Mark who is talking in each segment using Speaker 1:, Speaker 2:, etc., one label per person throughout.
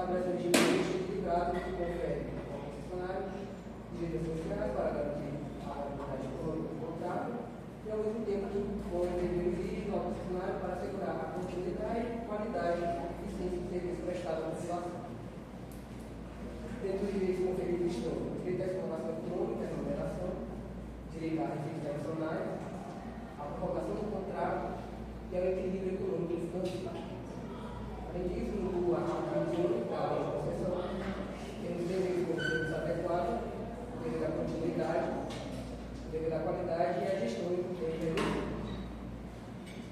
Speaker 1: estabelece um regime equilibrado que confere ao concessionário direitos sociais para garantir a qualidade econômica do contrato e, ao mesmo tempo, que impõe deveres rígidos ao concessionário para assegurar a continuidade, qualidade e eficiência do serviço prestado à população. Dentro dos direitos conferidos estão o direito à exploração econômica, a remuneração, direito à restrição nacionais, a prorrogação do contrato e ao equilíbrio econômico e financeiro. Além disso, no artigo 21 da lei de concessão, temos deveres como serviço adequado, o dever da continuidade, o dever da qualidade e a gestão do bem.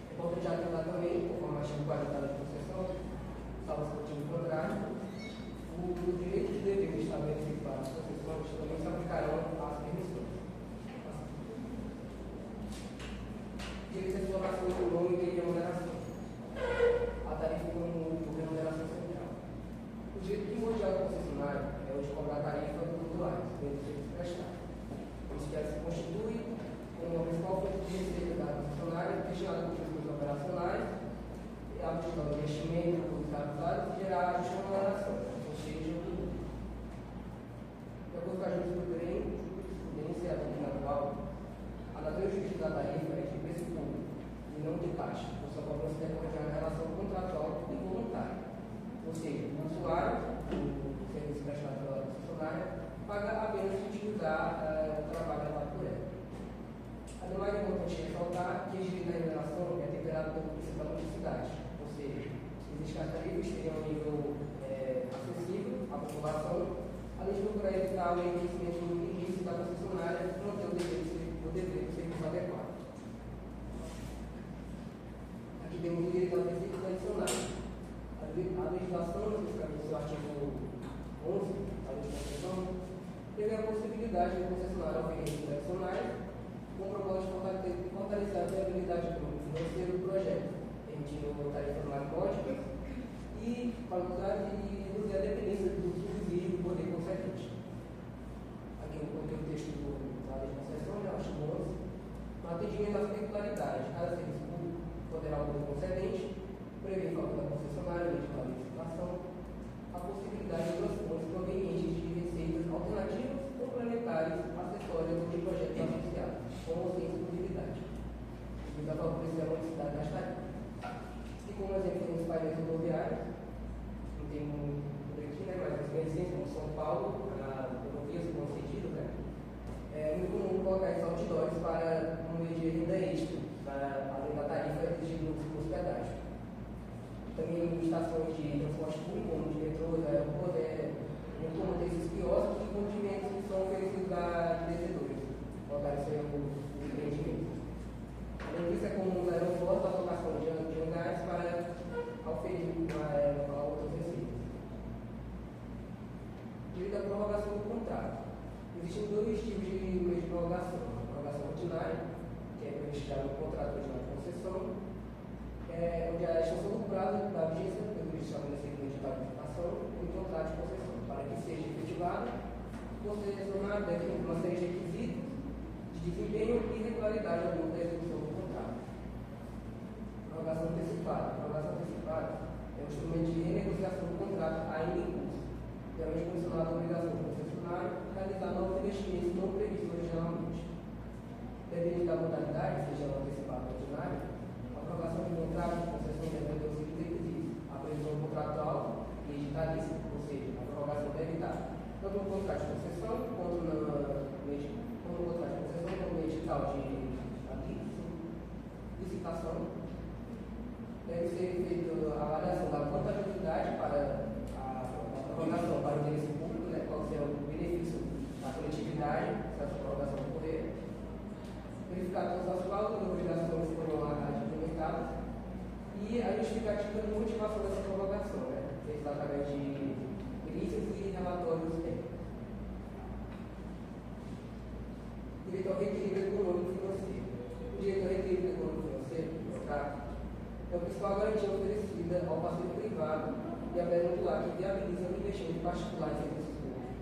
Speaker 1: É importante atentar também, conforme o artigo 40 da lei de concessão, salvo o motivo contrário, os direitos e deveres estabelecidos para as concessões também se aplicarão às permissões. Direito à exploração econômica e remuneração. A tarifa como remuneração central. O direito primordial do concessionário é o de cobrar a tarifa dos usuários, dentro do serviço prestado. Isso já se constitui como uma principal fonte de receita da concessionária destinada a custos operacionais, a buscar o investimento dos capitais e gerar a justa remuneração, ou seja, de acordo com a jurisprudência atual, a natureza justa da tarifa é de preço público e não de taxa, por sua cobrança decorre de uma relação contratual e voluntária. Ou seja, o usuário do serviço prestado pela concessionária paga apenas se utilizar o trabalho levado por ela. Ademais, é importante ressaltar que a direito da remuneração é temperado pelo princípio da modicidade, ou seja, existe que as tarifas tenham um nível acessível à população, além de procurar evitar o enriquecimento ilícito da concessionária e manter o dever do serviço adequado. Aqui temos o direito aos requisitos adicionais. A legislação, especificamente no artigo 11 da lei de concessão, prevê a possibilidade de concessionário oferecer requisitos adicionais com o propósito de fortalecer a viabilidade financeira do projeto, permitindo tarifas mais módicas e reduzir a dependência do subsídio do poder concedente. Aqui no contexto da lei de concessão, né, artigo 11, no atendimento às peculiaridades de cada serviço público, poderá o poder concedente prever em favor da concessionária, mediante a licitação, a possibilidade de outras fontes provenientes de receitas alternativas, complementares, acessórias ou de projetos associados, com ou sem exclusividade. Isso vai favorecer a modicidade das tarifas. E como exemplo, temos painéis rodoviários, não tem muito por aqui, né, mas as conhecidas como São Paulo, a rodovia se concedido, né? É muito comum colocar esses outdoors para um meio de renda extra, além da tarifa exigida no hospedagem. Também em estações de transporte público, como de metrô, aeroporto, é muito comum ter esses quiosques e condimentos que são oferecidos a vendedores. Colocar isso aí no empreendimento. Além disso, é comum nos aeroportos a alocação de hangares para oferir a outras receitas. Devido à prorrogação do contrato. Existem dois tipos de meios de prorrogação. A prorrogação ordinária, que é prevista no contrato de concessão, onde a extensão do prazo da vigência pelo estabelecimento de participação em contrato de concessão, para que seja efetivado, o concessionário deve ter uma série de requisitos de desempenho e regularidade ao longo da execução do contrato. Prorrogação antecipada. A prorrogação antecipada é um instrumento de renegociação do contrato ainda em curso, geralmente condicionado à obrigação do concessionário realizar novos investimentos não previstos originalmente. Dependendo da modalidade, seja antecipada ou ordinária, a aprovação de contrato de concessão deve ter os seguintes requisitos: a previsão contratual e editalícia, ou seja, a prorrogação deve estar tanto no contrato de concessão quanto no contrato de concessão, quanto no edital de licitação. Deve ser feita a avaliação da contabilidade para a prorrogação para o interesse público, né, qual será o benefício da coletividade se essa prorrogação ocorrer. Verificar todas as cláusulas e obrigações que foram implementadas e a justificativa de motivação dessa prorrogação, né, feita através de perícias e relatórios técnicos. Direito ao reequilíbrio econômico e financeiro. O direito ao reequilíbrio econômico e financeiro, no contrato, é a principal garantia oferecida ao parceiro privado e a presentuar que viabiliza o investimento particular em serviços públicos.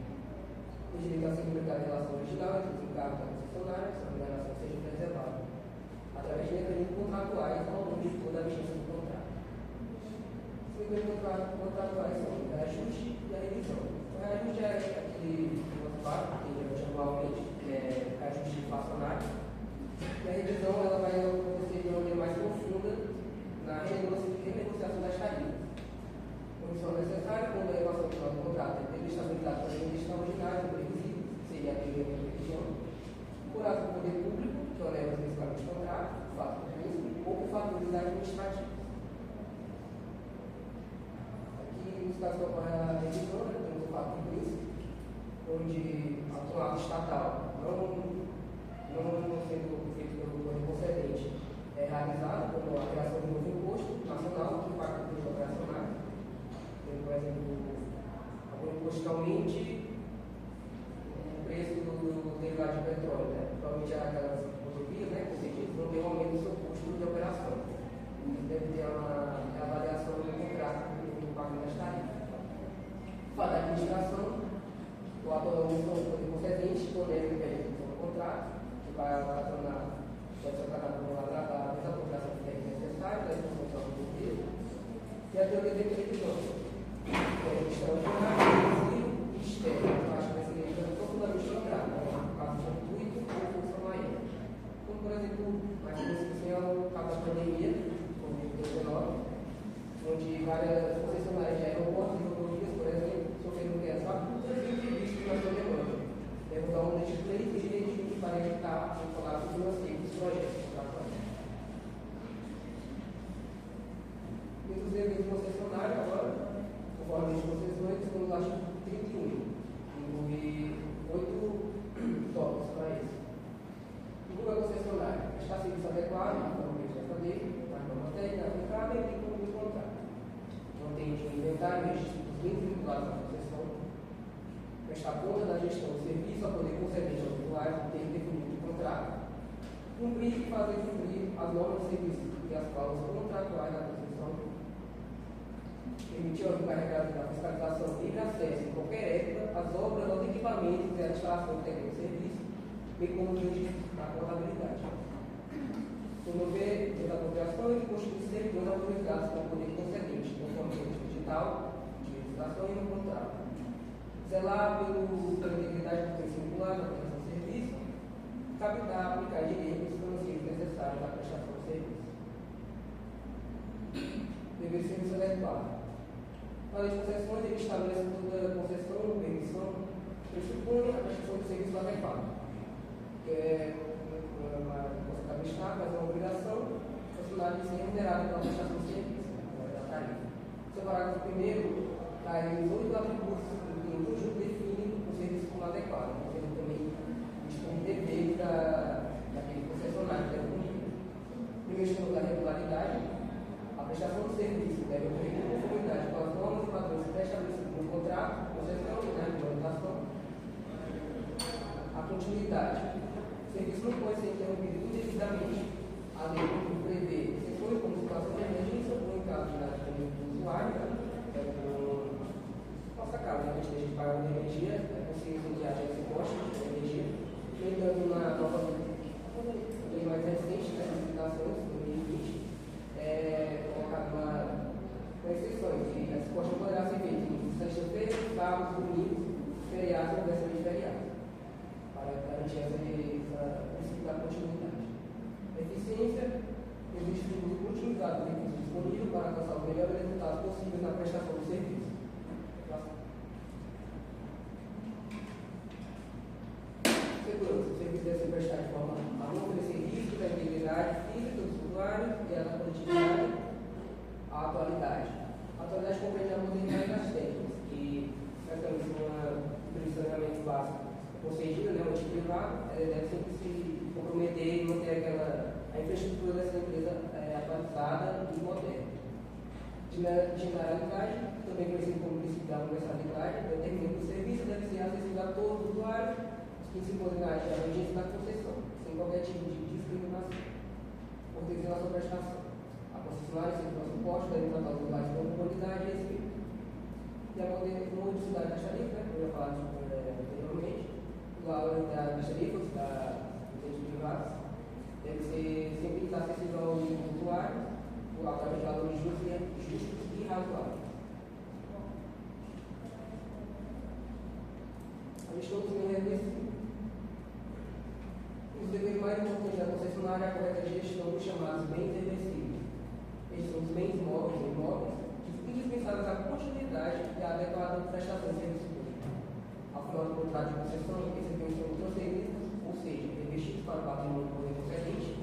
Speaker 1: O direito a ser publicado em relação original entre os encargos da concessionária, se a obrigação seja preservada, através de mecanismos contratuais ao longo de toda a vigência do contrato. Se o contratuais são o reajuste e a revisão. O reajuste é aquele fato que anualmente é reajuste inflacionário. E a revisão ela vai acontecer de uma maneira mais profunda na renegociação das tarifas. Condição necessária quando a elevação final do contrato é ter estabilidade para o extraordinário, previsível, seria a teoria da revisão. Por ato do poder público, que onera especificamente o contrato, o fato do príncipe, ou por fatores administrativos. Nos casos que ocorre a revisão, temos o fato do príncipe, onde um ato estatal não sendo feito pelo poder concedente é realizado, como a criação de um novo imposto nacional que impacta o custo operacional. Por exemplo, algum imposto que aumente o preço do derivado de petróleo, né? Provavelmente aquelas rodovias, né, não tem um aumento do seu custo de operação. Deve ter uma avaliação do contrato do pagamento das tarifas. Fala da administração, o ato do concedente, quando ele impede o contrato, que vai relacionar, pode ser tratado como a desapropriação de bens necessários, a expansão do governo, e a teoria da revisão. Extraordinário, e externo, acho que vai ser profundamente logrado, no caso fortuito ou força maior. Como, por exemplo, a discussão no caso da pandemia, Covid-19, onde várias concessionárias de aeroportos e rodovias, por exemplo, sofreram só por serviços na sua demanda. Deve dar um legislativo e direitinho para evitar o colapso financeiro dos projetos contratuais. E os serviços concessionários agora, conforme as concessões, estamos no artigo 31, envolve 8 tópicos para isso. O que é concessionário? Está serviço adequado, normalmente já falei, na norma técnica aplicável e tem como contrato. Mantém o inventário, registro dos bens vinculados à concessão, prestar conta da gestão do serviço a poder concedente ao titular que tem definido o contrato, cumprir e fazer cumprir as normas de serviço e as cláusulas contratuais da concessão, permitir ao encarregado da fiscalização livre acesso em qualquer época às obras, aos equipamentos e à instalação técnica de serviço, bem como o registro da contabilidade. Promover desapropriação e constituir servidores autorizados pelo poder concedente, conforme o digital, de legislação e no contrato. Zelar pela integridade do bem singular da prestação de serviço, captar, aplicar direitos financeiros necessários à prestação de serviço. Dever de serviço adequado. A lei de concessões, ele estabelece toda concessão ou permissão, pressupõe a prestação de serviço adequado, que é você estabelecer, mas é uma obrigação, o funcionário de ser remunerado pela prestação de serviço, da tarifa. Seu parágrafo primeiro, traz 8 atributos que em conjunto definem o serviço como adequado, porque ele também dispõe de dever daquele concessionário que deve cumprir. Primeiro, estamos da regularidade. A prestação de serviço deve ocorrer em conformidade com as normas e padrões pré-estabelecidos no contrato, concessão e na regulamentação. A continuidade. O serviço não pode ser interrompido indevidamente. A lei prevê exceções como situação de emergência ou em caso de inadimplência do usuário, nossa casa, a gente paga de energia, é possível que haja esse custo de energia. Entrando na nova lei mais recente, né, licitações, 2020, colocado com exceções, que essa resposta poderá ser feita em sexta-feira, sábado, domingo, feriado ou véspera de feriado, para garantir essa princípio da continuidade. Eficiência, existe o uso continuizado do recurso disponível para alcançar os melhores resultados possíveis na prestação do serviço. Segurança, o serviço deve ser prestado de forma a não oferecer risco da integridade física dos usuários e a da coletividade. A atualidade. A atualidade compreende a modernidade das técnicas, que certamente uma direcionamento básico concedido, né, um ente privado, deve sempre se comprometer e manter a infraestrutura dessa empresa atualizada e moderna. Generalidade, também conhecido como princípio da universalidade, determina que o serviço deve ser acessível a todos os usuários, principalmente a abrangência da concessão, sem qualquer tipo de discriminação, por ter a sua prestação. A concessionária sempre o suporte deve tratar os usuários com qualidade e respeito. E a modicidade das tarifas, como eu já falei anteriormente, o valor das tarifas dos entes privados deve ser sempre acessível ao usuário, através de valores justos e razoáveis. prestação de serviço público. Ao final do contrato de concessão, esse bem são transferidos, ou seja, investidos para o patrimônio do poder concedente,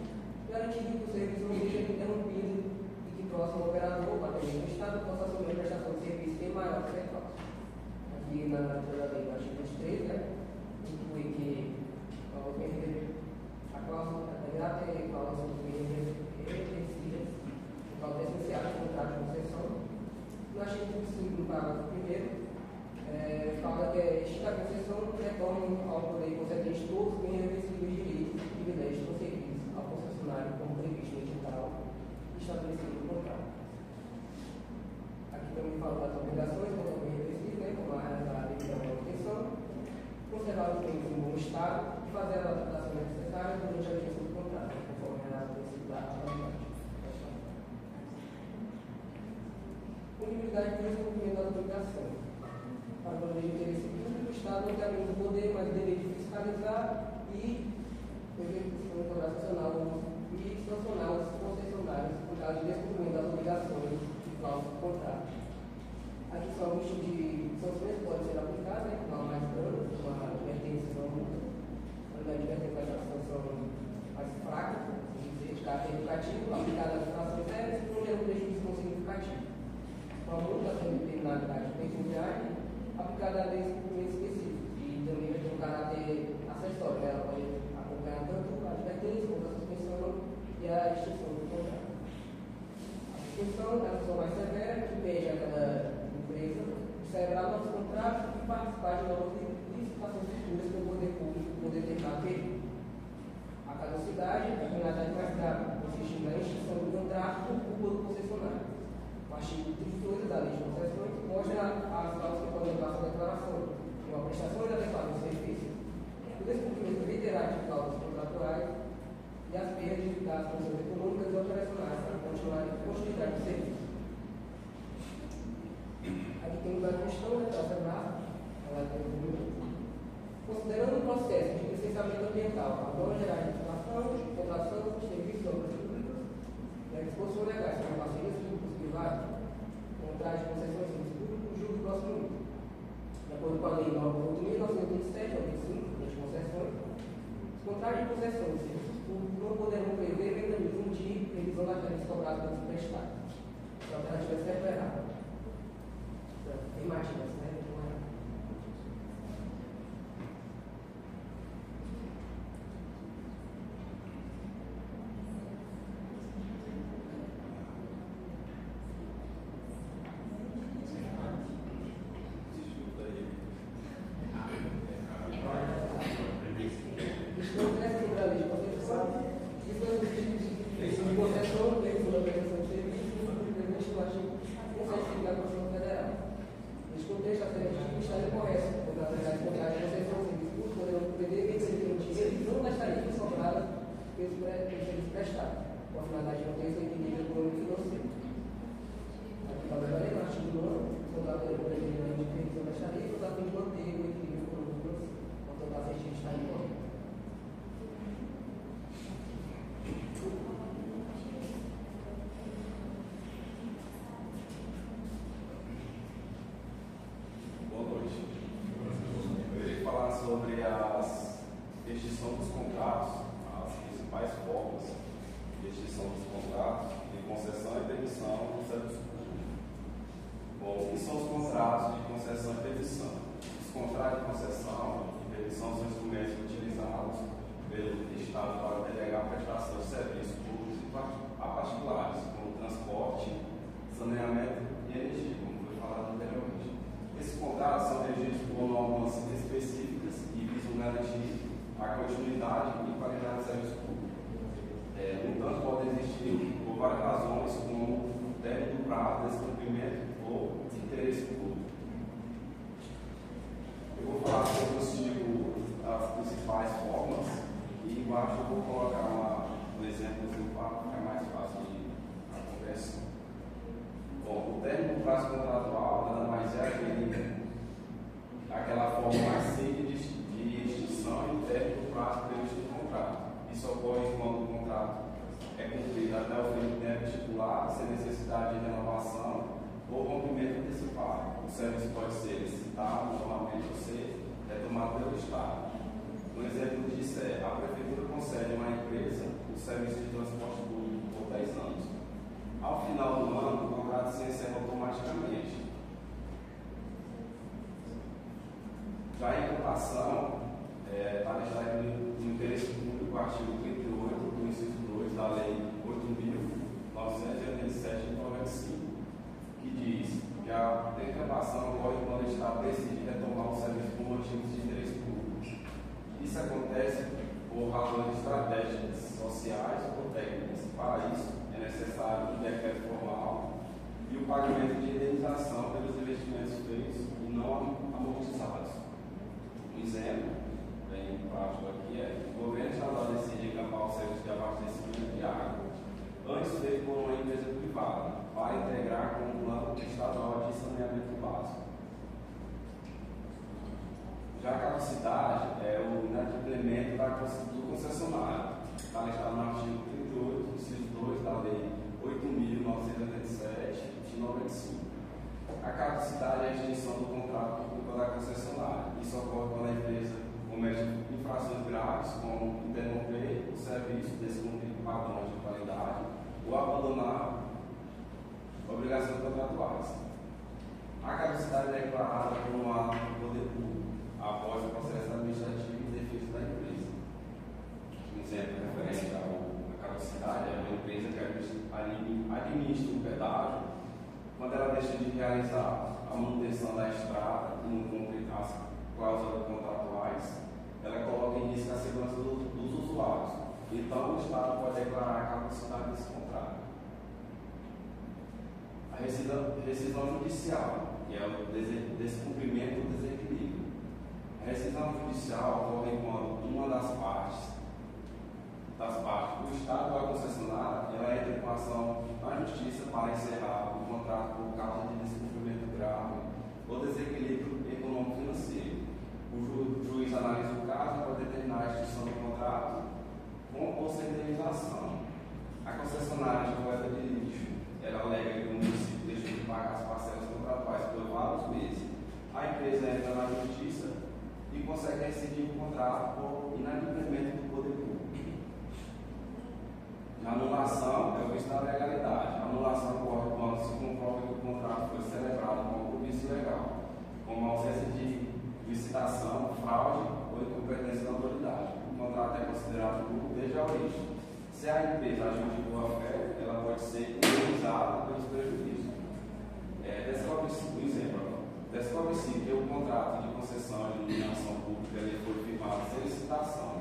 Speaker 1: garantindo que o serviço não seja interrompido e que o próximo operador, o patrimônio do Estado, possa assumir a prestação de serviço que é maior que a causa. Aqui na leitura da lei, no artigo 23, inclui que a cláusula irá ter cláusulas reversíveis, cláusulas essenciais do contrato de concessão. No artigo 25, no parágrafo 1º, fala que esta concessão retorna ao poder concedente todos os irreversíveis direitos e privilégios concedidos ao concessionário como previsto no edital estabelecido no contrato. Aqui também fala das obrigações quanto ao bem irreversível, como a devida manutenção, conservar os bens em bom estado e fazer as adaptações necessárias durante a vigência do contrato, conforme a necessidade da atualidade. Punibilidade do descumprimento das obrigações. Para o de interesse público, o Estado não tem apenas o poder, mas o dever de fiscalizar e sancionar os concessionários por causa de descumprimento das obrigações de cláusula do contrato. Aqui são alguns tipos de sanções que podem ser aplicadas, não mais danos, uma advertência não multa. A advertência vai dar sanção mais fraca, de caráter educativo, aplicada às infrações sérias, que não geram prejuízo significativo. Uma multa sendo determinada de R$20, aplicada a descumprimentos específicos, e também vai ter um caráter acessório, né? Ela pode acompanhar tanto a advertência como a suspensão e a extinção do contrato. A suspensão é a sanção mais severa, que impede aquela empresa de celebrar novos contratos e participar de novas licitações futuras pelo poder público por determinado período. A caducidade é a penalidade mais grave, consiste na extinção do contrato por culpa do concessionário. O artigo 38 da Lei de Concessões mostra as causas que podem levar à sua declaração, como a prestação inadequada do serviço, o descumprimento reiterado de cláusulas contratuais e as perdas das funções econômicas e operacionais para continuar a continuidade do serviço. Aqui temos a questão da causa grave, considerando o processo de licenciamento ambiental, a norma geral de legislação, votação, serviços e obras públicas, e a disposição legais sobre parcerias públicas privadas, contratos de concessões de serviço público, julgo próximo. De acordo com a Lei 9.927, ao 25, de concessões, os contratos de concessão de serviços públicos não poderão prever mecanismo de revisão das tarifas cobradas pelos prestados. Se a alternativa é certa ou errada. Afirmativas, né?
Speaker 2: Sobre a extinção dos contratos, as principais formas de extinção dos contratos de concessão e permissão do serviço público. Bom, o que são os contratos de concessão e permissão? Os contratos de concessão e permissão são instrumentos utilizados pelo Estado para delegar a prestação de serviços públicos a particulares, como transporte, saneamento e energia, como foi falado anteriormente. Esses contratos são regidos por normas específicas e visam garantir a continuidade e qualidade do serviço público. No entanto, pode existir por várias razões, como o término do prazo, descumprimento ou interesse público. Eu vou falar sobre as principais formas e embaixo eu vou colocar um exemplo para ficar mais fácil de compreensão. Bom, o término do prazo contratual nada mais é aquela forma mais simples de extinção e o término do prazo previsto no contrato. Isso ocorre quando o contrato é cumprido até o fim do tempo estipulado, sem necessidade de renovação ou serviço pode ser licitado, normalmente ser retomado pelo Estado. Um exemplo disso é a Prefeitura concede a uma empresa o serviço de transporte público por 10 anos. Ao final do ano, o contrato se encerra automaticamente. Já a incapação está listada no interesse público, artigo 38 do inciso 2 da Lei 8.987 de 95, que diz que a incapação ocorre quando o Estado decide retomar o serviço por motivos de interesse público. Isso acontece por razões estratégicas, sociais ou técnicas. Para isso, é necessário um decreto formal e o pagamento de indenização pelos investimentos feitos e não amortizados. Um exemplo bem prático aqui é o governo estadual decide encampar o serviço de abastecimento de água, antes feito por uma empresa privada, para integrar com o plano estadual de saneamento básico. Já a caducidade é o inadimplemento do concessionário. Está listado no artigo 38, inciso 2 da Lei 8.987 de 95. A caducidade é a extinção do contrato público da concessionária. Isso ocorre quando a empresa comete infrações graves, como interromper o serviço, descumprir padrões de qualidade ou abandonar obrigações contratuais. A caducidade é declarada por um ato do poder público após o processo administrativo em defesa da empresa. Um exemplo referente à caducidade é uma empresa que administra um pedágio. Quando ela deixa de realizar a manutenção da estrada e não cumpre as cláusulas contratuais, ela coloca em risco a segurança dos usuários. Então, o Estado pode declarar a caducidade desse contrato. A rescisão judicial, que é o descumprimento do desequilíbrio. A rescisão judicial ocorre quando uma das partes, o Estado ou a concessionária, ela entra com ação na justiça para encerrar o contrato por causa de descumprimento grave ou desequilíbrio econômico-financeiro. O juiz analisa o caso para determinar a extinção do contrato com ou sem indenização. A concessionária de coleta de lixo, ela alega que o município deixou de pagar as parcelas contratuais por vários meses. A empresa entra na justiça e consegue rescindir o contrato por inadimplemento do poder público. A anulação é o vício da legalidade. A anulação ocorre quando se comprova que o contrato foi celebrado com algum vício legal, como ausência de licitação, fraude ou incompetência da autoridade. O contrato é considerado nulo desde a origem. Se a empresa agiu de boa fé, ela pode ser indenizada pelos prejuízos. Descobre-se que o contrato de concessão de iluminação pública ele foi firmado sem licitação,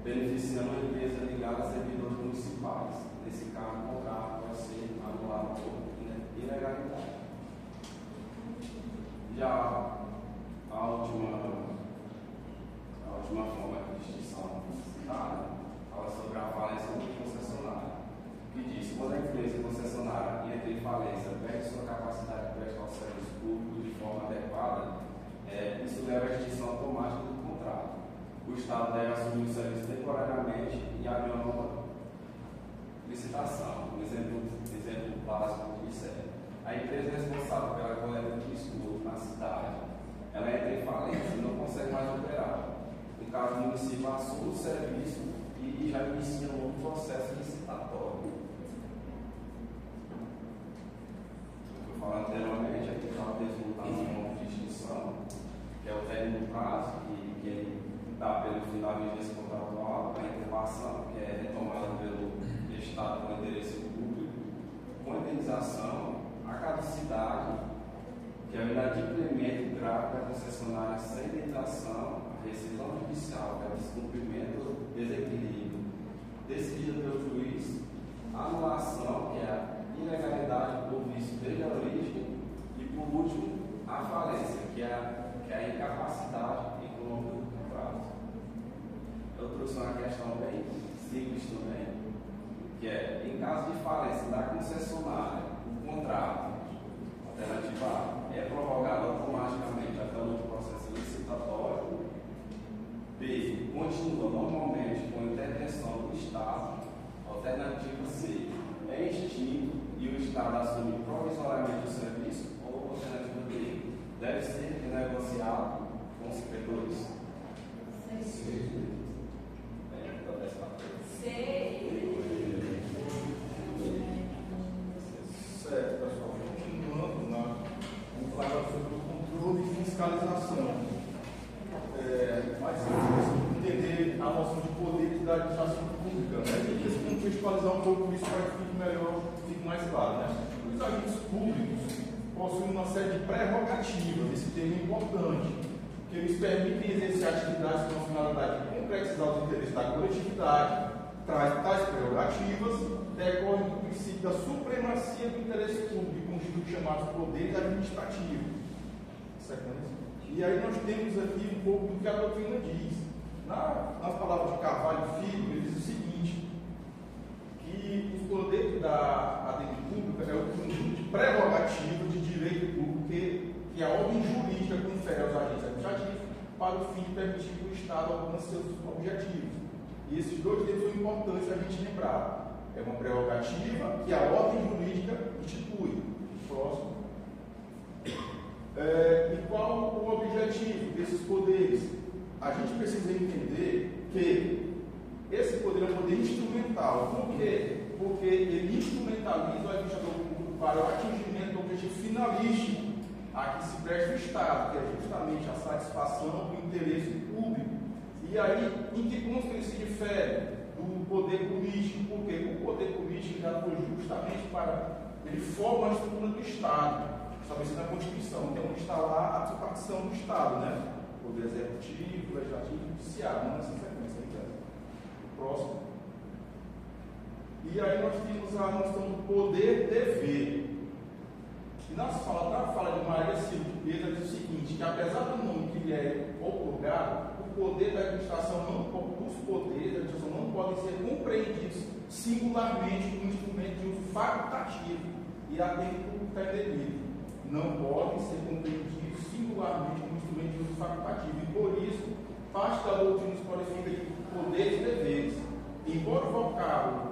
Speaker 2: beneficiando a empresa ligada a servidores municipais. Nesse caso, o contrato pode ser anulado por ilegalidade. Já a última forma de extinção citada fala sobre a falência do concessionário, que diz que quando a empresa concessionária entra em falência, perde sua capacidade de prestar o serviço público de forma adequada, isso leva à extinção automática do contrato. O Estado deve assumir o serviço temporariamente e abrir uma nova licitação. Um exemplo básico disso é a empresa responsável pela coleta de esgoto na cidade. Ela entra em falência e não consegue mais operar. No caso, o município assume o serviço e já inicia um novo processo licitatório. Eu falei anteriormente, aqui está o resultado de uma extinção, que é o término do prazo, que dá pelo final da vigência contratual, a incubação, que é retomada pelo Estado com interesse público, com indenização, a caducidade, que é o inadimplemento grave da concessionária sem indenização, a rescisão judicial, que é o descumprimento do desequilíbrio decidida pelo juiz, a anulação, que é a ilegalidade por vício desde a origem, e por último, a falência, que é a incapacidade econômica do contrato. Eu trouxe uma questão bem simples também, que é, em caso de falência da concessionária, o contrato, alternativa A, é prorrogado automaticamente até o novo processo licitatório. B, continua normalmente com a intervenção do Estado. Alternativa C, é extinto e o Estado assume provisoriamente o serviço. Ou alternativa D,
Speaker 3: fiscalização. Mas entender a noção de poderes da administração pública, né? E esse contextualizar um pouco isso para que fique melhor, fique mais claro, né? Os agentes públicos possuem uma série de prerrogativas, esse termo é importante, que eles permitem exercer atividades com a finalidade de concretizar os interesses da coletividade. Tais prerrogativas decorrem do princípio da supremacia do interesse público, constituído chamados poderes administrativos. E aí nós temos aqui um pouco do que a doutrina diz. Nas palavras de Carvalho Filho, ele diz o seguinte, que os poderes da ADM pública é o conjunto de prerrogativas de direito público que a ordem jurídica confere aos agentes administrativos para o fim de permitir que o Estado alcance seus objetivos. E esses dois termos são importantes a gente lembrar. É uma prerrogativa que a ordem jurídica institui. Próximo. E qual o objetivo desses poderes? A gente precisa entender que esse poder é um poder instrumental. Por quê? Porque ele instrumentaliza o administrador público para o atingimento do objetivo finalístico a que se presta o Estado, que é justamente a satisfação do interesse público. E aí, em que ponto ele se difere do poder político? Porque o poder político já foi justamente para... Ele forma a estrutura do Estado. Estabelecida na Constituição, que é onde está lá a tripartição do Estado, né? Poder executivo, legislativo e judiciário, não nessa sequência aí, o próximo. E aí nós temos a noção do poder-dever. E na fala de Maria Silva de Pedro diz o seguinte, que apesar do nome que lhe é outorgado, o poder da administração os poderes da administração não podem ser compreendidos singularmente como instrumento de uso facultativo e a tempo está indevido. Não podem ser compreendidos singularmente como instrumento de uso facultativo. E por isso, parte da doutrina nos qualifica de poderes e deveres. Embora o vocábulo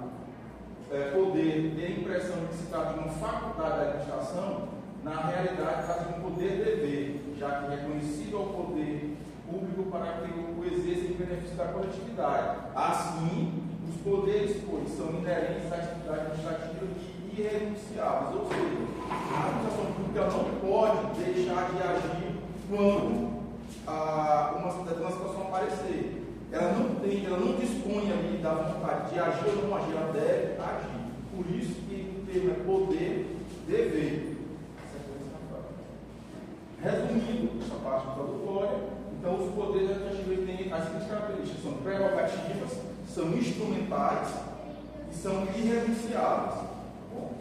Speaker 3: poder dê a impressão de que se trata de uma faculdade da administração, na realidade trata de um poder-dever, já que é reconhecido ao poder público para que o exerça em benefício da coletividade. Assim, os poderes, pois, são inerentes à atividade administrativa e irrenunciáveis, ou seja, a administração pública não pode deixar de agir quando uma situação aparecer. Ela não dispõe ali da vontade de agir ou não agir, ela deve agir. Por isso que o termo é poder-dever. Resumindo essa parte introdutória, então os poderes administrativos têm as seguintes características: são prerrogativas, são instrumentais e são irrenunciáveis. Bom,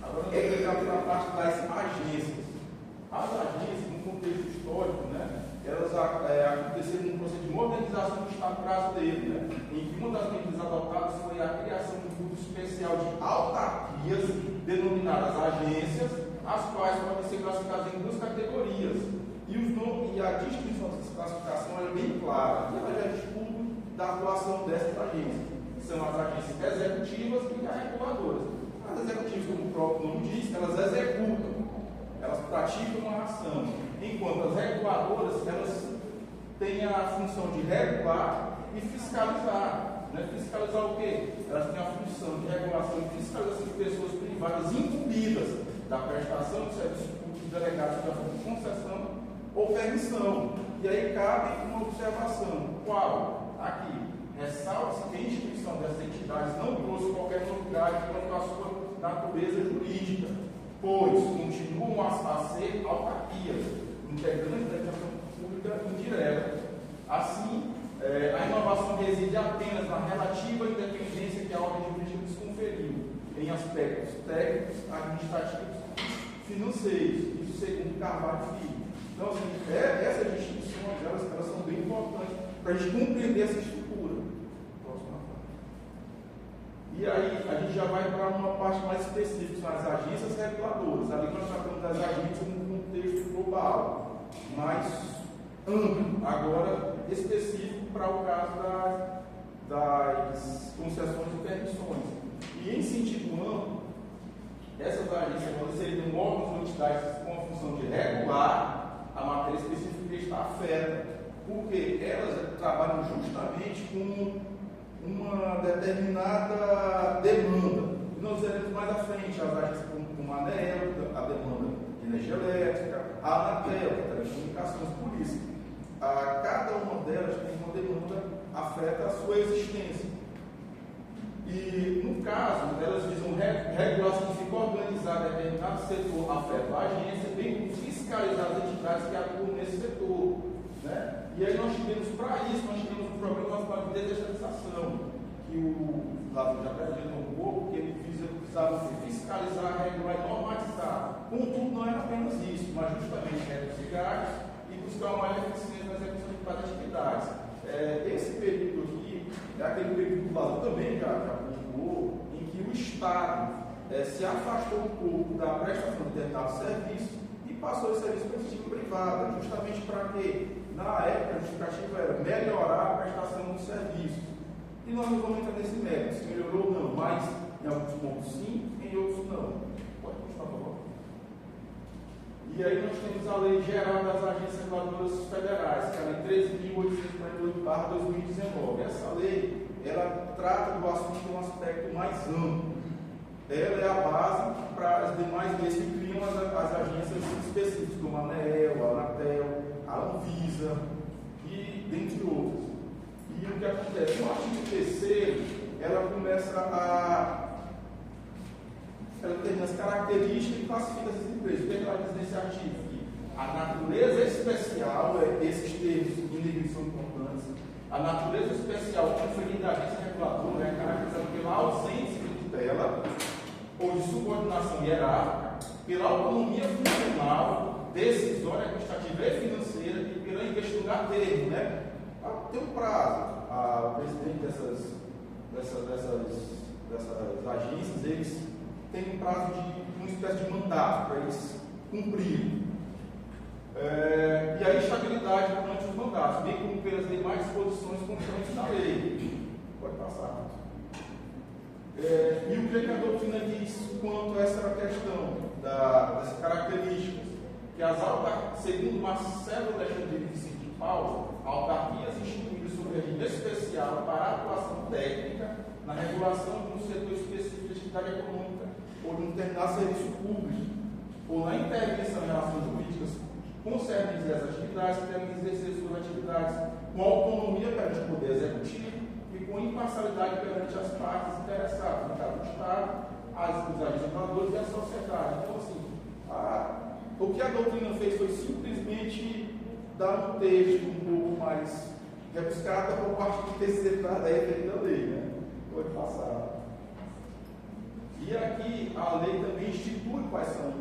Speaker 3: agora nós vamos entrar para a parte das agências. As agências, no contexto histórico, né, elas aconteceram num processo de modernização do Estado brasileiro, né, em que uma das medidas adotadas foi a criação de um grupo especial de autarquias, denominadas agências, as quais podem ser classificadas em duas categorias. E a distinção dessa classificação é bem clara, e ela já diz tudo da atuação dessas agências. São as agências executivas e as reguladoras. As executivas, como o próprio nome diz, elas executam, elas praticam uma ação, enquanto as reguladoras, elas têm a função de regular e fiscalizar. Né? Fiscalizar o quê? Elas têm a função de regulação e fiscalização de pessoas privadas incumbidas da prestação de serviços públicos delegados de concessão ou permissão. E aí cabe uma observação. Qual? Aqui. Ressalta-se que a instituição dessas entidades não trouxe qualquer novidade quanto à sua natureza jurídica, pois continuam a ser autarquias, integrantes da administração pública indireta. Assim, a inovação reside apenas na relativa independência que a ordem jurídica lhes conferiu, em aspectos técnicos, administrativos, financeiros, isso segundo Carvalho Filho. Então, assim, essas distinções, elas são bem importantes para a gente compreender essa estrutura. Próxima parte. E aí, a gente já vai para uma parte mais específica, são as agências reguladoras. Ali nós tratamos das agências num contexto global, mais amplo, agora específico para o caso das concessões e permissões. E em sentido amplo, essas agências podem ser órgãos ou entidades com a função de regular a matéria específica que está afeta, porque elas trabalham justamente com uma determinada demanda. E nós veremos mais à frente as agências como a ANEEL, a demanda de energia elétrica, a Anatel, que é telecomunicações, por isso. Cada uma delas tem uma demanda, afeta a sua existência. E, no caso, elas visam regulação que fica organizada em determinado setor, afeta a agência, bem como fiscalizar as entidades que atuam nesse setor. Né? E aí nós tivemos, para isso, nós tivemos um problema de desestatização, que o Lázaro já apresentou um pouco, que ele precisava fiscalizar, regular e normatizar. Contudo, não era apenas isso, mas justamente reduzir gastos e buscar uma maior eficiência na execução de cada atividades. Esse período aqui é aquele período que o Lázaro também já pontuou, em que o Estado se afastou um pouco da prestação de determinado serviço e passou esse serviço para a iniciativa privada, justamente para quê? Na época, a justificativa era melhorar a prestação do serviço. E nós não vamos entrar nesse mérito, se melhorou ou não, mas em alguns pontos sim, em outros não. Pode continuar, por favor. E aí nós temos a Lei Geral das Agências Reguladoras Federais, que é a Lei 13.848/2019. Essa lei, ela trata do assunto de um aspecto mais amplo. Ela é a base para as demais leis que criam as agências específicas, como a ANEEL, a Anatel, a Anvisa e dentre outras. E o que acontece? No artigo 3º, ela começa ela tem as características e classifica essas empresas. O que ela diz nesse artigo? Que a natureza especial, esses termos em são importantes, a natureza especial conferida à agência reguladora é caracterizada pela ausência de tutela ou de subordinação hierárquica, pela autonomia funcional, decisória, administrativa e financeira e pela investigação a termo, né? Tem um prazo. O presidente dessas agências, eles têm um prazo de uma espécie de mandato para eles cumprirem. E a estabilidade durante os mandatos, bem como pelas demais disposições constantes da lei. Pode passar. E o que a doutrina diz quanto a essa questão dessas características? Que segundo Marcelo Alexandre Vicente de Paula, autarquias instituídas sob regime especial para atuação técnica na regulação de um setor específico de atividade econômica ou de um determinado serviço público, ou na intervenção em relações jurídicas concernentes às atividades que devem exercer suas atividades com autonomia perante o Poder Executivo e com imparcialidade perante as partes interessadas, no caso do Estado, os agentes reguladores e a sociedade. Então, assim, o que a doutrina fez foi simplesmente dar um texto um pouco mais rebuscado por parte de terceiro da efeito da lei, né? Pode passar. E aqui a lei também institui quais são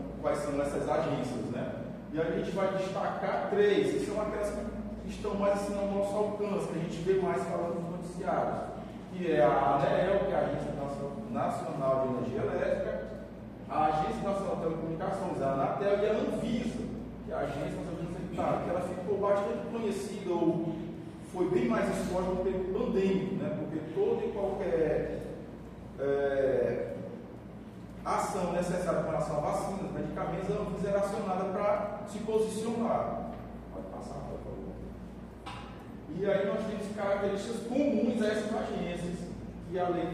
Speaker 3: essas agências, né? E a gente vai destacar 3, que são aquelas que estão mais assim ao nosso alcance, que a gente vê mais falando nos noticiários, que é a ANEEL, que é a Agência Nacional de Energia Elétrica, a Agência Nacional de Telecomunicações, a Anatel, e a Anvisa, que é a Agência Nacional de Sanitário, que ela ficou bastante conhecida, ou foi bem mais exposta no período pandêmico, né? Porque toda e qualquer ação necessária com relação a vacinas, medicamentos, a Anvisa era acionada para se posicionar. Pode passar, por favor. E aí nós temos características comuns a essas agências, que a Lei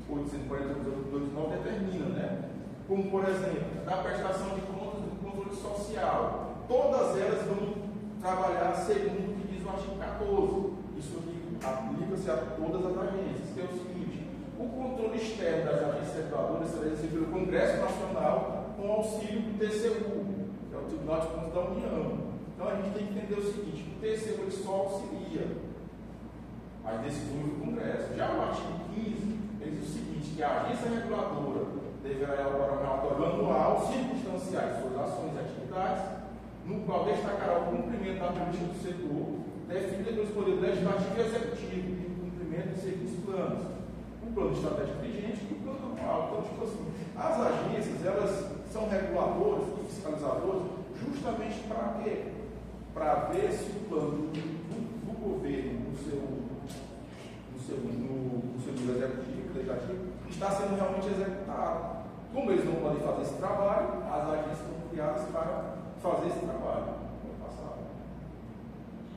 Speaker 3: 13.848/2019 determina, né? Como, por exemplo, da prestação de contas do controle social. Todas elas vão trabalhar segundo o que diz o artigo 14. Isso aqui aplica-se a todas as agências, que é o seguinte: o controle externo das agências reguladoras será exercido pelo Congresso Nacional com auxílio do TCU, que é o Tribunal de Contas da União. Então a gente tem que entender o seguinte: o TCU ele só auxilia as decisões do Congresso. Já o artigo 15 ele diz o seguinte: que a agência reguladora deverá elaborar um relatório anual circunstanciais de suas ações e atividades, no qual destacará o cumprimento da política do setor, definida pelos poderes legislativo e executivo, e o cumprimento de seguintes planos: o plano estratégico vigente e o plano anual. Então, tipo assim, as agências, elas são reguladoras e fiscalizadoras justamente para quê? Para ver se o plano do governo, no seu nível executivo, legislativo, está sendo realmente executado. Como eles não podem fazer esse trabalho, as agências são criadas para fazer esse trabalho.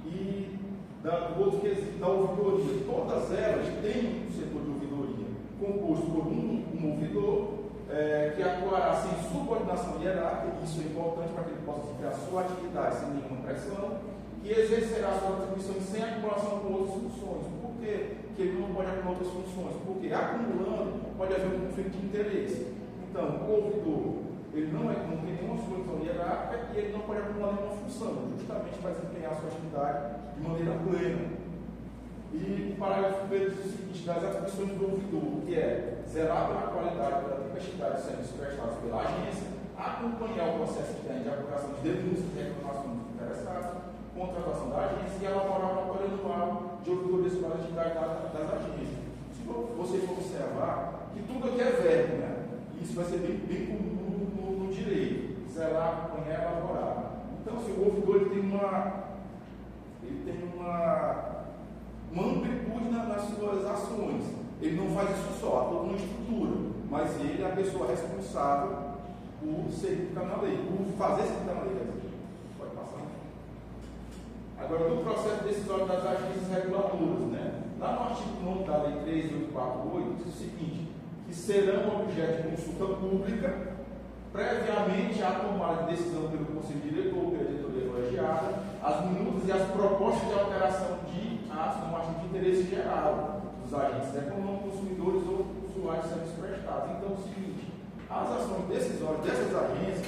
Speaker 3: E do outro quesito, da ouvidoria, todas elas têm um setor de ouvidoria composto por um ouvidor, que atuará sem subordinação hierárquica, isso é importante para que ele possa desempenhar a sua atividade sem nenhuma pressão, que exercerá suas atribuições sem acumulação com outras funções. Por quê? Que ele não pode acumular outras funções? Porque acumulando pode haver um conflito de interesse. Então, o ouvidor, ele não tem nenhuma função hierárquica e ele não pode acumular nenhuma função, justamente para desempenhar a sua atividade de maneira plena. E o parágrafo 1 diz o seguinte: das atribuições do ouvidor, que é zelar pela qualidade e pela tempestividade dos serviços prestados pela agência, acompanhar o processo interno de aplicação de denúncias e reclamações dos interessados, contratação da agência e elaborar o relatório anual de ouvidoria sobre a atividade das agências. Se você for observar que tudo aqui é verbo, né? Isso vai ser bem comum no direito: zelar, acompanhar, elaborar. Então, assim, o ouvidor ele tem uma amplitude nas suas ações. Ele não faz isso só, há toda uma estrutura, mas ele é a pessoa responsável por ser na lei, por fazer ser na lei. Pode passar. Agora, no processo decisório das agências reguladoras, né? Lá no artigo 9 da Lei 3.848, diz o seguinte: que serão objeto de consulta pública previamente à tomada de decisão pelo Conselho Diretor ou pela diretoria colegiada, as minutas e as propostas de alteração de atos no artigo de interesse geral dos agentes econômicos, consumidores ou usuários de serviços prestados. Então, é o seguinte: as ações decisórias dessas agências,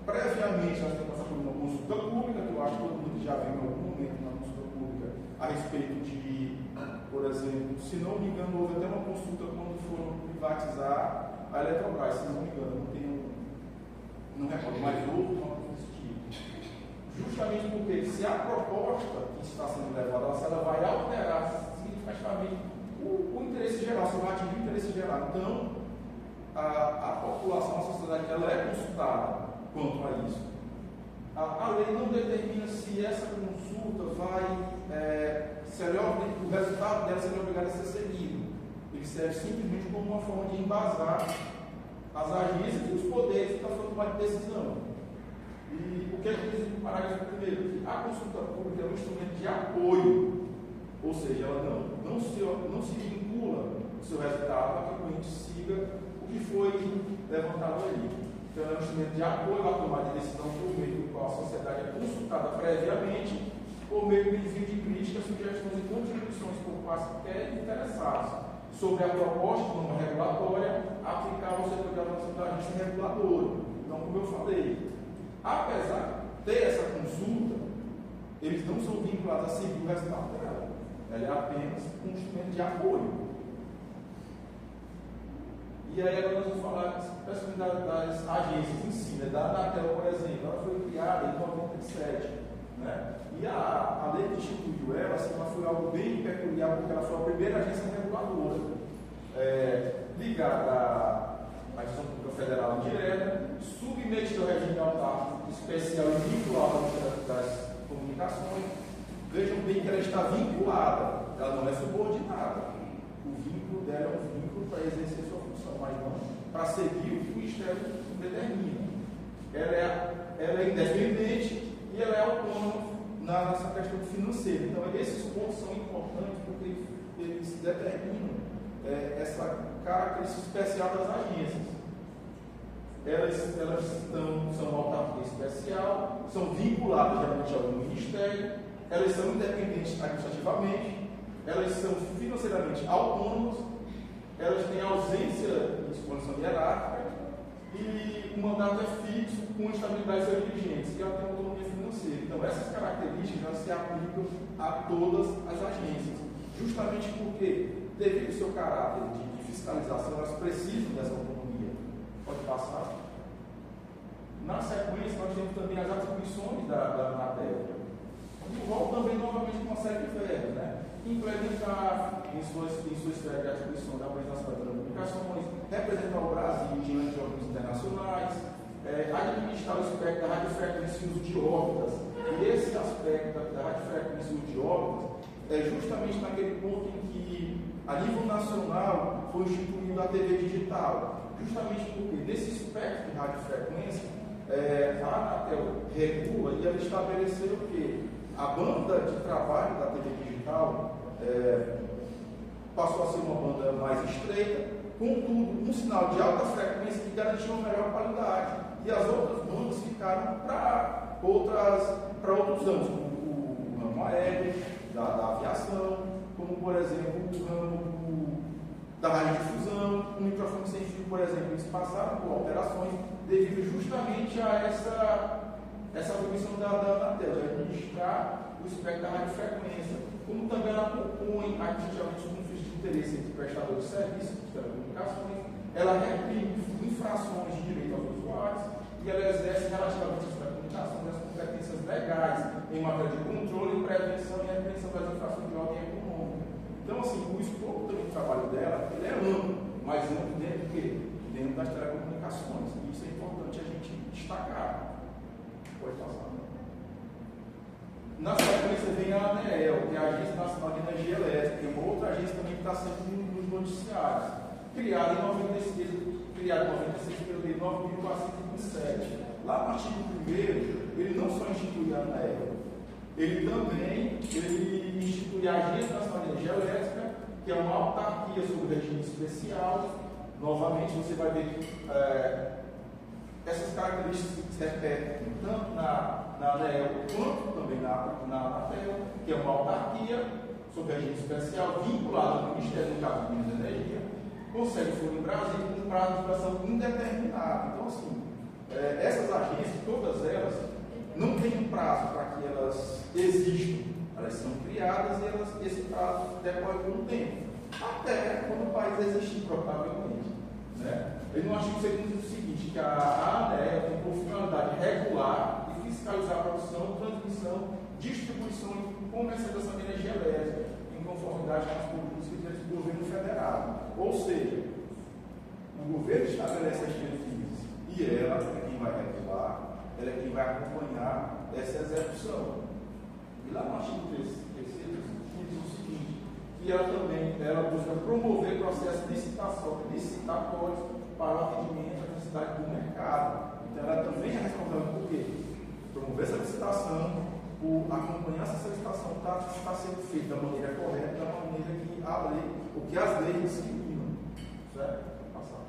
Speaker 3: previamente elas têm que passar por uma consulta pública, que eu acho que todo mundo já viu em algum momento na consulta pública, a respeito de, por exemplo, se não me engano, houve até uma consulta quando foram privatizar a Eletrobras, se não me engano, não recordo, mas houve uma coisa desse tipo. Justamente porque, se a proposta que está sendo levada, ela vai alterar significativamente o interesse geral, se vai atingir o interesse geral. Então, a população, a sociedade, ela é consultada quanto a isso. A lei não determina se essa consulta vai, o resultado dela será obrigado a ser seguido. Ele serve simplesmente como uma forma de embasar as agências e os poderes para a tomada de decisão. E o que é que diz no parágrafo 1? A consulta pública é um instrumento de apoio, ou seja, ela não se vincula o seu resultado a que o cliente siga o que foi levantado ali. Então, é um instrumento de apoio à tomada de decisão por meio do qual a sociedade é consultada previamente, por meio do envio de críticas, sugestões e contribuições por parte de interessados sobre a proposta de norma regulatória aplicável ao setor de atuação da agência reguladora. Então, como eu falei, apesar de ter essa consulta, eles não são vinculados a seguir o resultado dela. Ela é apenas um instrumento de apoio. E aí agora nós vamos falar especificamente das agências em si, né? Da Anatel, por exemplo, ela foi criada em 1997, né? E a lei que instituiu ela, assim, ela foi algo bem peculiar, porque ela foi a primeira agência reguladora ligada à Agência Pública Federal direta, submetida ao regime autárquico especial e vinculada ao Ministério das Comunicações. Vejam bem que ela está vinculada, ela não é subordinada. O vínculo dela é um vínculo para exercer sua função, mas não para seguir o que o Ministério determina. Ela é independente e ela é autônoma nessa questão financeira. Então, esses pontos são importantes porque eles determinam essa característica especial das agências. Elas são autarquia especial, são vinculadas geralmente ao Ministério, elas são independentes administrativamente, elas são financeiramente autônomas, elas têm ausência de disposição hierárquica e o mandato é fixo com estabilidade de seus dirigentes, e ela tem autonomia financeira. Então, essas características elas se aplicam a todas as agências, justamente porque, devido ao seu caráter de fiscalização, elas precisam dessa autonomia. Pode passar. Na sequência, nós temos também as atribuições da Anatel. Envolve também, novamente, uma série de verbos, né? Implementar em sua esfera de atribuição da Organização das Telecomunicações, representar o Brasil diante de órgãos internacionais, administrar o aspecto da radiofrequência e uso de órbitas. E esse aspecto da radiofrequência e uso de órbitas é justamente naquele ponto em que, a nível nacional, foi instituída a TV digital. Justamente porque, nesse espectro de radiofrequência, a Anatel regula e ela estabeleceu que a banda de trabalho da TV digital passou a ser uma banda mais estreita, Contudo, um sinal de alta frequência que garantia uma melhor qualidade. E as outras bandas ficaram para outros ramos, como o ramo aéreo, da aviação, como, por exemplo, o ramo da radiodifusão, o microfone sem fio, por exemplo. Eles passaram por alterações devido justamente a essa comissão da Anatel, de administrar o espectro da radiofrequência, como também ela propõe ativamente os conflitos de interesse entre prestadores de serviços de telecomunicações, ela reprime infrações de direito aos usuários e ela exerce relativamente às telecomunicações as competências legais em matéria de controle, prevenção e repreensão das infrações de ordem econômica. Então, assim, o escopo também do trabalho dela, ele é amplo, mas amplo dentro do quê? Dentro das telecomunicações. E isso é importante a gente destacar. Pode passar. Na sequência vem a ANEEL, que é a Agência Nacional de Energia Elétrica, que é uma outra agência também que está sempre nos noticiários. Criada em 96 pela Lei 9.427. Lá no artigo 1º, ele não só institui a ANEEL, ele também institui a Agência Nacional de Energia Elétrica, que é uma autarquia sobre regime especial. Novamente, você vai ver que essas características se repetem tanto na ANEEL quanto também na ANATEL, que é uma autarquia sobre regime especial vinculada ao Ministério do Minas e Energia, consegue for em Brasília com prazo de duração indeterminado. Então, assim, essas agências, todas elas, não têm um prazo para que elas existam. Elas são criadas e esse prazo decorre por um tempo. Até quando o país existir, provavelmente. Né? E no artigo 2º diz o seguinte, que a ANEEL tem por finalidade regular e fiscalizar a produção, transmissão, distribuição e comercialização de energia elétrica, em conformidade com as políticas do governo federal. Ou seja, o governo estabelece as diretrizes e ela é quem vai regular, ela é quem vai acompanhar essa execução. E lá no artigo 3º diz o seguinte, que ela busca promover processos licitatórios para o atendimento à necessidade do mercado. Então ela também é responsável por quê? Promover essa licitação, por acompanhar essa licitação está sendo feita da maneira correta, da maneira que a lei, o que as leis disciplinam. Certo? Passar.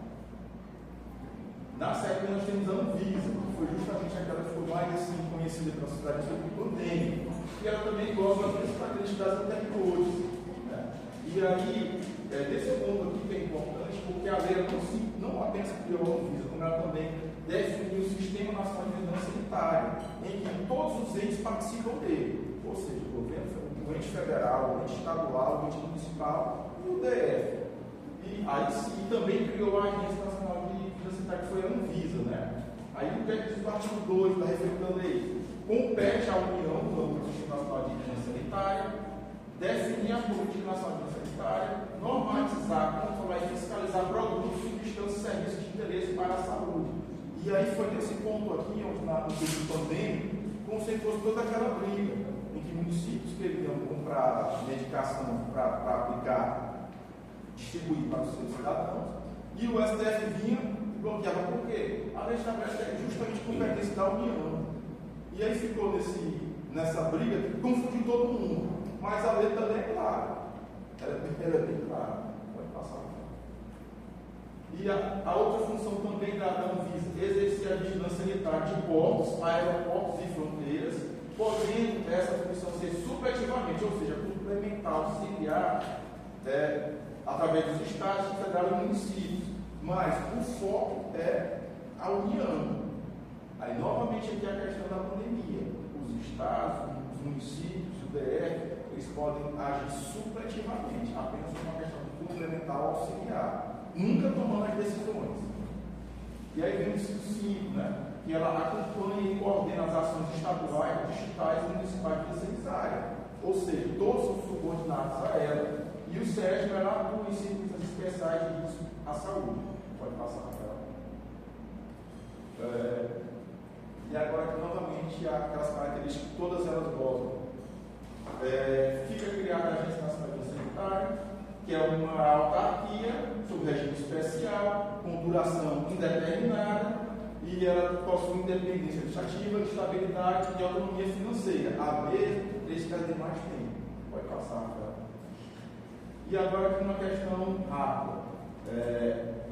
Speaker 3: Na sequência nós temos a Anvisa, que foi justamente aquela que ficou mais assim, conhecida pela sociedade sobre o pandêmico, e ela também gosta das mesmas características anteriores. Né? E aí, desse ponto aqui que é importante, porque a lei não apenas criou a Anvisa, como ela também definiu o Sistema Nacional de Vigilância Sanitária, em que todos os entes participam dele, ou seja, o governo, o ente federal, o ente estadual, o ente municipal e o DF. E aí sim, também criou a Agência Nacional de Vigilância Sanitária, que foi a Anvisa, né? Aí o que é que diz o artigo 2 da referida lei? Compete à União, no âmbito do Sistema Nacional de Vigilância Sanitária, definir a política nacional de vigilância sanitária, normatizar, controlar e fiscalizar produtos, substâncias e serviços de interesse para a saúde. E aí foi nesse ponto aqui, onde no período pandêmico, concentrou toda aquela briga em que municípios queriam comprar medicação para aplicar, distribuir para os seus cidadãos, e o STF vinha e bloqueava. Por quê? A lei estabelece justamente competência da União. E aí ficou nessa briga que confundiu todo mundo. Mas a lei também é clara. Ela é bem clara. Pode passar. E a outra função também da Anvisa, exercer a vigilância sanitária de portos, aeroportos e fronteiras, podendo essa função ser supletivamente, ou seja, complementar, auxiliar, através dos estados, federais e municípios. Mas o foco é a União. Aí, novamente, aqui a questão da pandemia. Os estados, os municípios, o DF, eles podem agir supletivamente, apenas por uma questão de complementar ou auxiliar. Nunca tomando as decisões. E aí vem o inciso 5, né? Que ela acompanha e coordena as ações estaduais, distritais e municipais de licença área. Ou seja, todos são subordinados a ela. E o SESC ela atua em circunstâncias especiais de risco à saúde. Pode passar para ela. E agora aqui novamente aquelas características que todas elas gozam. Fica criada a Agência Nacional de Vigilância Sanitária, que é uma autarquia sob regime especial, com duração indeterminada, e ela possui independência administrativa, estabilidade e autonomia financeira, a mesma desde que as demais têm. Pode passar para. E agora aqui uma questão rápida.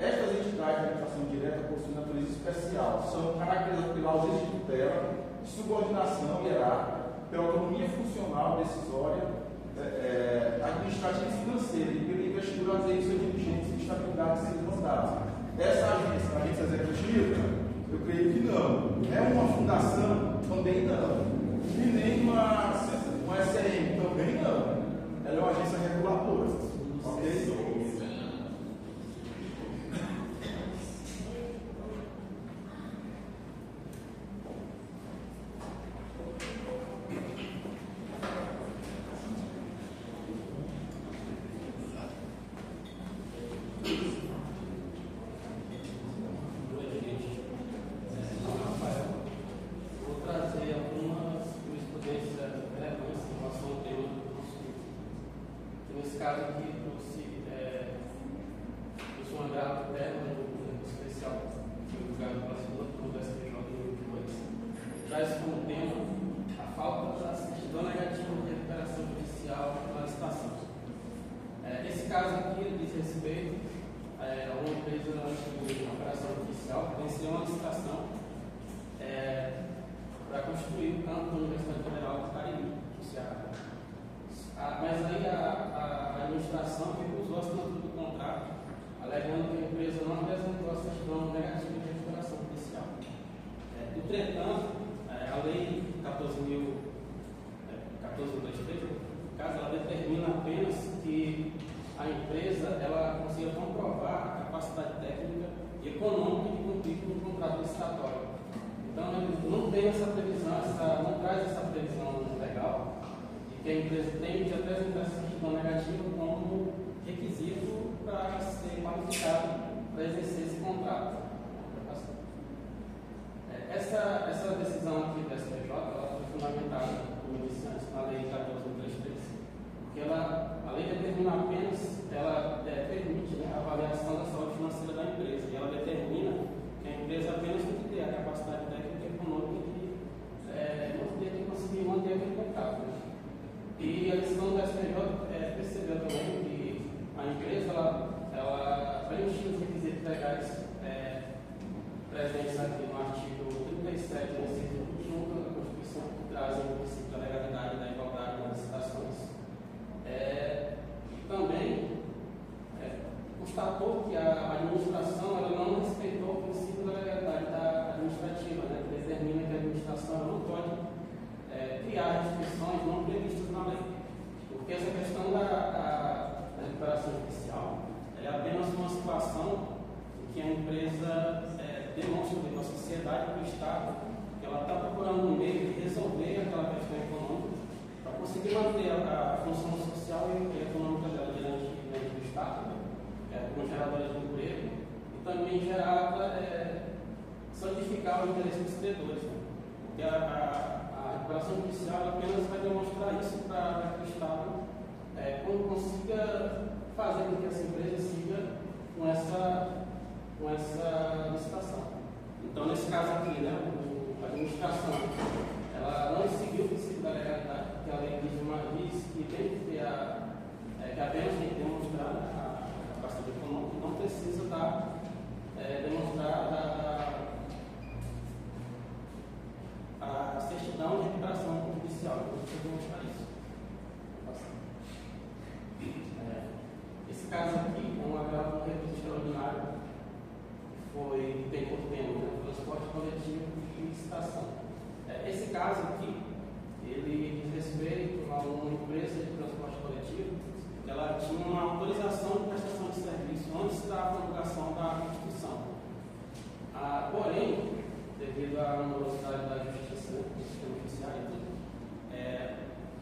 Speaker 3: Estas entidades de administração direta possuem natureza especial, são caracterizadas pela ausência de tutela, de subordinação hierárquica, pela autonomia funcional, decisória, administrativa e financeira e pela investidura das seus dirigentes e estabilidade de seus mandatos. Essa agência, a agência executiva, eu creio que não. É uma fundação? Também não. E nem uma SM? Também não. Ela é uma agência reguladora. Ok?
Speaker 4: Que a empresa tem de apresentar essa certidão negativa como requisito para ser qualificado para exercer esse contrato. Essa decisão aqui da STJ ela foi fundamentada, como eu disse antes, na Lei 14.133, porque a lei determina apenas, ela permite, né, a avaliação da saúde financeira da empresa, e ela determina que a empresa apenas tem que ter a capacidade técnica e econômica de conseguir manter aquele contrato. Né? E a decisão do STJ percebeu também que a empresa ela preenchia os requisitos legais presentes aqui no artigo 37 do inciso 21 da Constituição, que trazem o princípio da legalidade e da igualdade nas licitações. E também constatou que a administração ela não respeitou o princípio da legalidade administrativa, né, que determina que a administração não pode criar restrições não previstas na lei. Porque essa questão da recuperação judicial é apenas uma situação em que a empresa demonstra para a sociedade, para o Estado, que ela está procurando um meio de resolver aquela questão econômica para conseguir manter a função social e econômica dela diante do Estado, como geradora de emprego, e também santificar o interesse dos credores. Né? Porque a recuperação judicial apenas vai demonstrar isso para que o Estado consiga fazer com que essa empresa siga com essa licitação. Então, nesse caso aqui, né, a administração ela não seguiu o princípio da legalidade, porque a lei diz que tem que ter que apenas tem que demonstrar a capacidade econômica, não precisa demonstrar a certidão de recuperação judicial, não precisa demonstrar isso. Esse caso aqui é um agravo de recurso extraordinário que tem por tema, né, transporte coletivo e licitação. Esse caso aqui, ele diz respeito a uma empresa de transporte coletivo que ela tinha uma autorização de prestação de serviço antes da promulgação da Constituição. Porém, devido à morosidade da justiça, do sistema judiciário e tudo,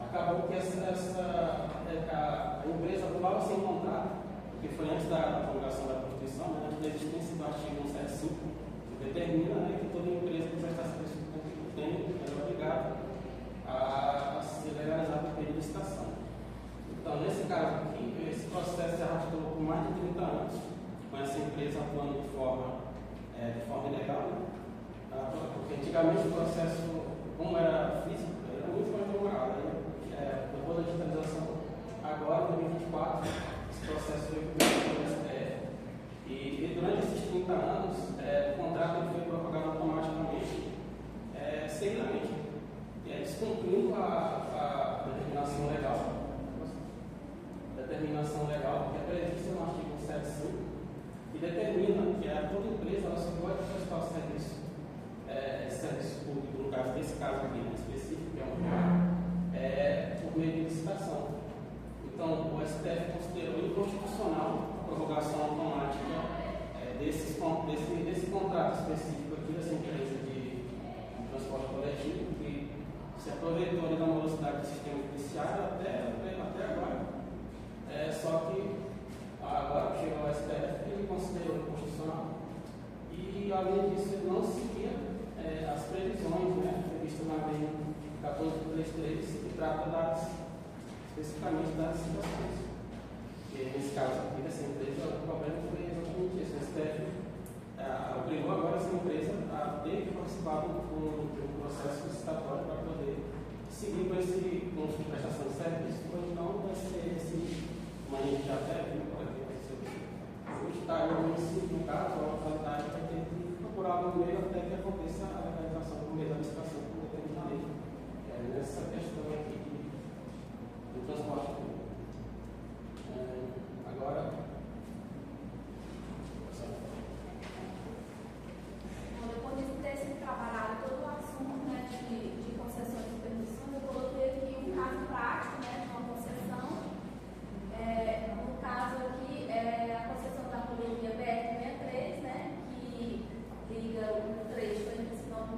Speaker 4: acabou que a empresa pulava sem contrato, que foi antes da promulgação da Constituição, né, antes da existência do artigo 175, que determina, né, que toda empresa que prestar serviço público é obrigada a ser legalizada por período de licitação. Então, nesse caso aqui, esse processo se arrastou por mais de 30 anos, com essa empresa atuando de forma ilegal, né? Porque antigamente o processo, como era físico, era muito mais demorado. Depois da digitalização, agora, em 2024, esse processo foi publicado pelo STF E durante esses 30 anos, o contrato ele foi prorrogado automaticamente, seguidamente, descumprindo a determinação legal, que é prevista no artigo 175, que determina que toda empresa ela só pode prestar o serviço público, no caso desse caso aqui específico, que é um por meio de licitação. Então, o STF considerou inconstitucional a prorrogação automática desse contrato específico aqui dessa empresa de transporte coletivo, que se aproveitou da morosidade do sistema judiciário até agora. Só que agora chegou ao STF, ele considerou inconstitucional e, além disso, ele não seguia as previsões previstas na lei 14.33, que trata especificamente das situações. E nesse caso aqui dessa empresa, o problema foi exatamente isso. O STF obrigou agora essa empresa a ter que participar de um processo licitatório para poder seguir com prestação de serviço, ou então vai ser uma gente já até viu para que vai ser o Estado, o município, no caso, a localidade vai ter que procurar no meio até que aconteça a legalização por meio da licitação por determinada lei. Nessa questão aqui do transporte público. Agora.
Speaker 5: Depois de ter sido trabalhado todo o assunto de concessões e permissões, eu coloquei aqui um caso prático de uma concessão. No caso aqui, a concessão da rodovia BR-63, que liga o trecho entre Sinop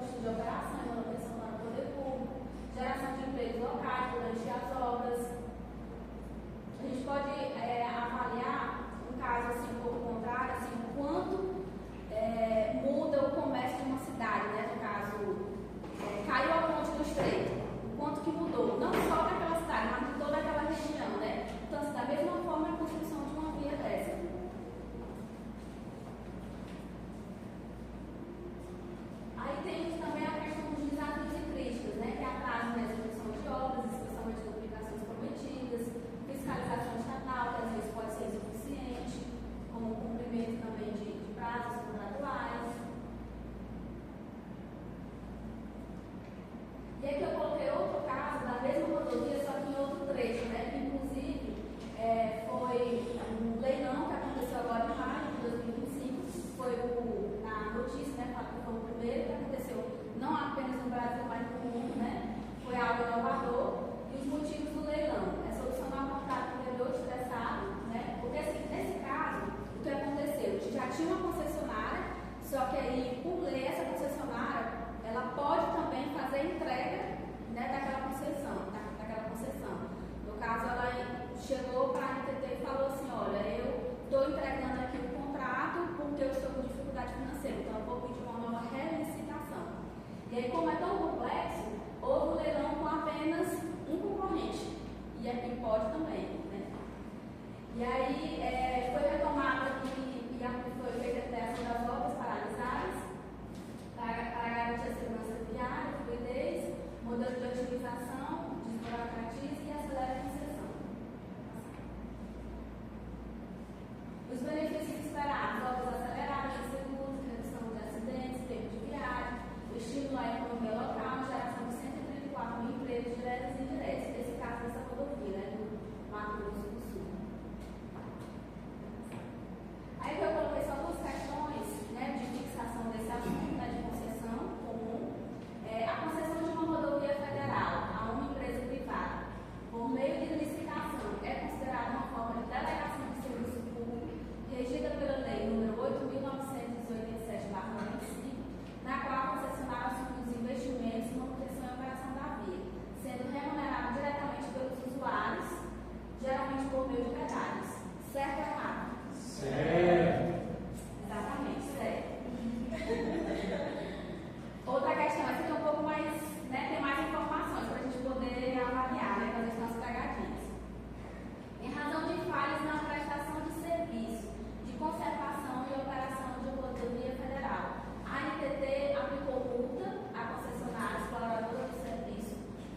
Speaker 5: custo de operação e manutenção para o poder público, geração de empregos locais durante as obras. A gente pode avaliar um caso assim, um pouco contrário, assim, quanto muda o comércio de uma cidade, né? No caso, caiu a ponte do Estreito, o quanto que mudou, não só daquela cidade, mas de toda aquela região, né? Então, assim, da mesma forma, a construção de uma via dessa. Aí tem também a questão dos desafios e críticas, né? Que é atraso na execução de obras, especialmente duplicações prometidas, fiscalização estatal, que às vezes pode ser insuficiente, como o cumprimento também de prazos contratuais. E aqui eu coloquei outro caso da mesma rodovia, só que em outro trecho, né? Que inclusive foi um leilão que aconteceu agora em maio de 2025, foi a notícia, né? Fala que foi o primeiro que aconteceu, não apenas no Brasil, mas no mundo, né? Foi algo inovador. E os motivos do leilão é solucionar o contrato com o vendedor estressado, né? Porque assim, nesse caso, o que aconteceu? Já tinha uma concessionária, só que aí, por lei, essa concessionária ela pode também fazer a entrega, né, daquela concessão. No caso, ela chegou para a NTT e falou assim, olha, eu estou entregando aqui o contrato porque eu estou com dificuldade financeira, então eu vou pedir uma nova relicitação. E aí, como é tão complexo, houve um leilão com apenas um concorrente, e aqui pode também, né? E aí, foi retomada e foi feita a criação das obras paralisadas, para garantir a segurança viária, fluidez, modelo de otimização, desburocratiza e acelera a concessão. Os benefícios esperados, obras aceleradas, seguros, redução de acidentes, tempo de viagem, estímulo à economia local, geração de 134 mil empregos diretos e indiretos, nesse caso dessa rodovia, né, do Mato Grosso do Sul. Aí que eu coloquei só duas questões, né, de fixação desse assunto, né, de concessão comum. A concessão de uma rodovia federal a uma empresa privada por meio de licitação é considerada uma forma de delegação de serviço público regida pela Lei nº 8.987/95, na qual a concessionária assume os investimentos, manutenção e operação da via, sendo remunerada diretamente pelos usuários, geralmente por meio de pedágios. Certo ou errado?
Speaker 3: Certo.
Speaker 5: Exatamente, certo. Outra questão, essa aqui é um pouco mais, né, tem mais informações para a gente poder avaliar, né, fazer as nossas pegadinhas. Em razão de falhas na prestação de serviço, de conservação e operação de rodovia federal, a ANTT aplicou multa à concessionária exploradora do serviço,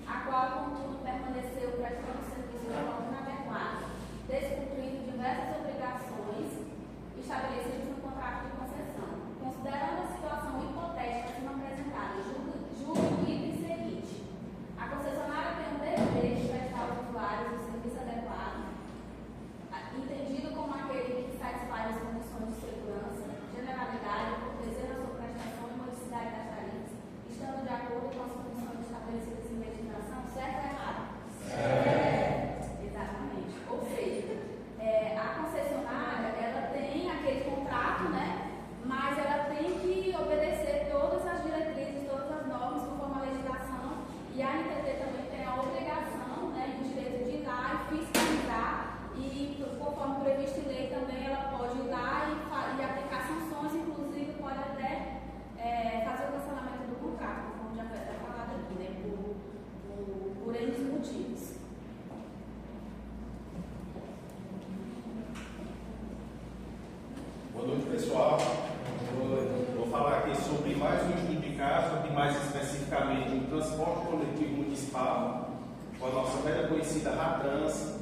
Speaker 5: a qual, contudo, permaneceu prestando serviço de forma inadequada, descumprindo diversas obrigações estabelecidas no contrato de concessão. Considerando a situação hipotética acima apresentada, julgo o item seguinte: a concessionária tem o dever de prestar aos usuários o serviço adequado, entendido como aquele que satisfaz as condições de segurança, generalidade, cortesia na sua prestação e modicidade das tarifas, estando de acordo com as condições estabelecidas em legislação, certo ou errado? Certo. Exatamente. Ou seja, a concessionária, ela tem aquele contrato, né? Mas ela tem que obedecer todas as diretrizes, todas as normas conforme a legislação, e a ANTT também tem a obrigação, né, e o direito de ir lá e fiscalizar, e conforme previsto em lei também ela pode ir lá e aplicar sanções, inclusive pode até fazer o cancelamento do contrato, conforme já foi até falado aqui, né, por N motivos.
Speaker 6: Boa noite, pessoal. Vou falar aqui sobre mais um estudo de caso, e mais especificamente o transporte coletivo municipal, com a nossa velha conhecida Ratrans.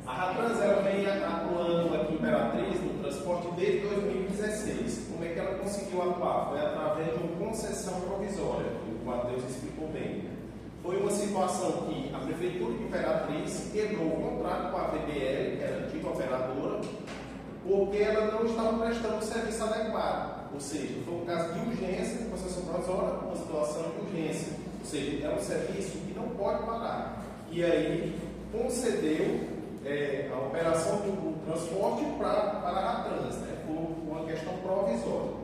Speaker 6: A Ratrans ela vem atuando aqui em Imperatriz no transporte desde 2016. Como é que ela conseguiu atuar? Foi através de uma concessão provisória, como o Matheus explicou bem. Foi uma situação que a Prefeitura de Imperatriz quebrou o contrato com a VBL, que era a antiga operadora, porque ela não estava prestando o serviço adequado. Ou seja, foi um caso de urgência, concessão provisória, uma situação de urgência. Ou seja, é um serviço que não pode parar. E aí concedeu a operação do transporte para a Ratrans, né, por uma questão provisória.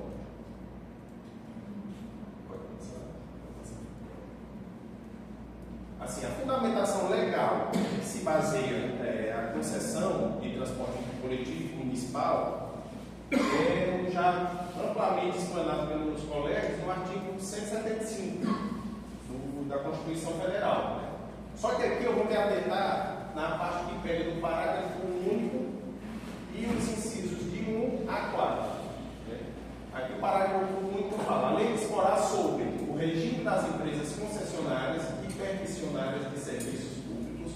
Speaker 6: coletivo municipal é já amplamente explanado pelos colegas no artigo 175 da Constituição Federal. Né? Só que aqui eu vou me atentar na parte que pega do parágrafo único e os incisos de 1 a 4. Né? Aqui o parágrafo único fala: a lei disporá sobre o regime das empresas concessionárias e permissionárias de serviços públicos,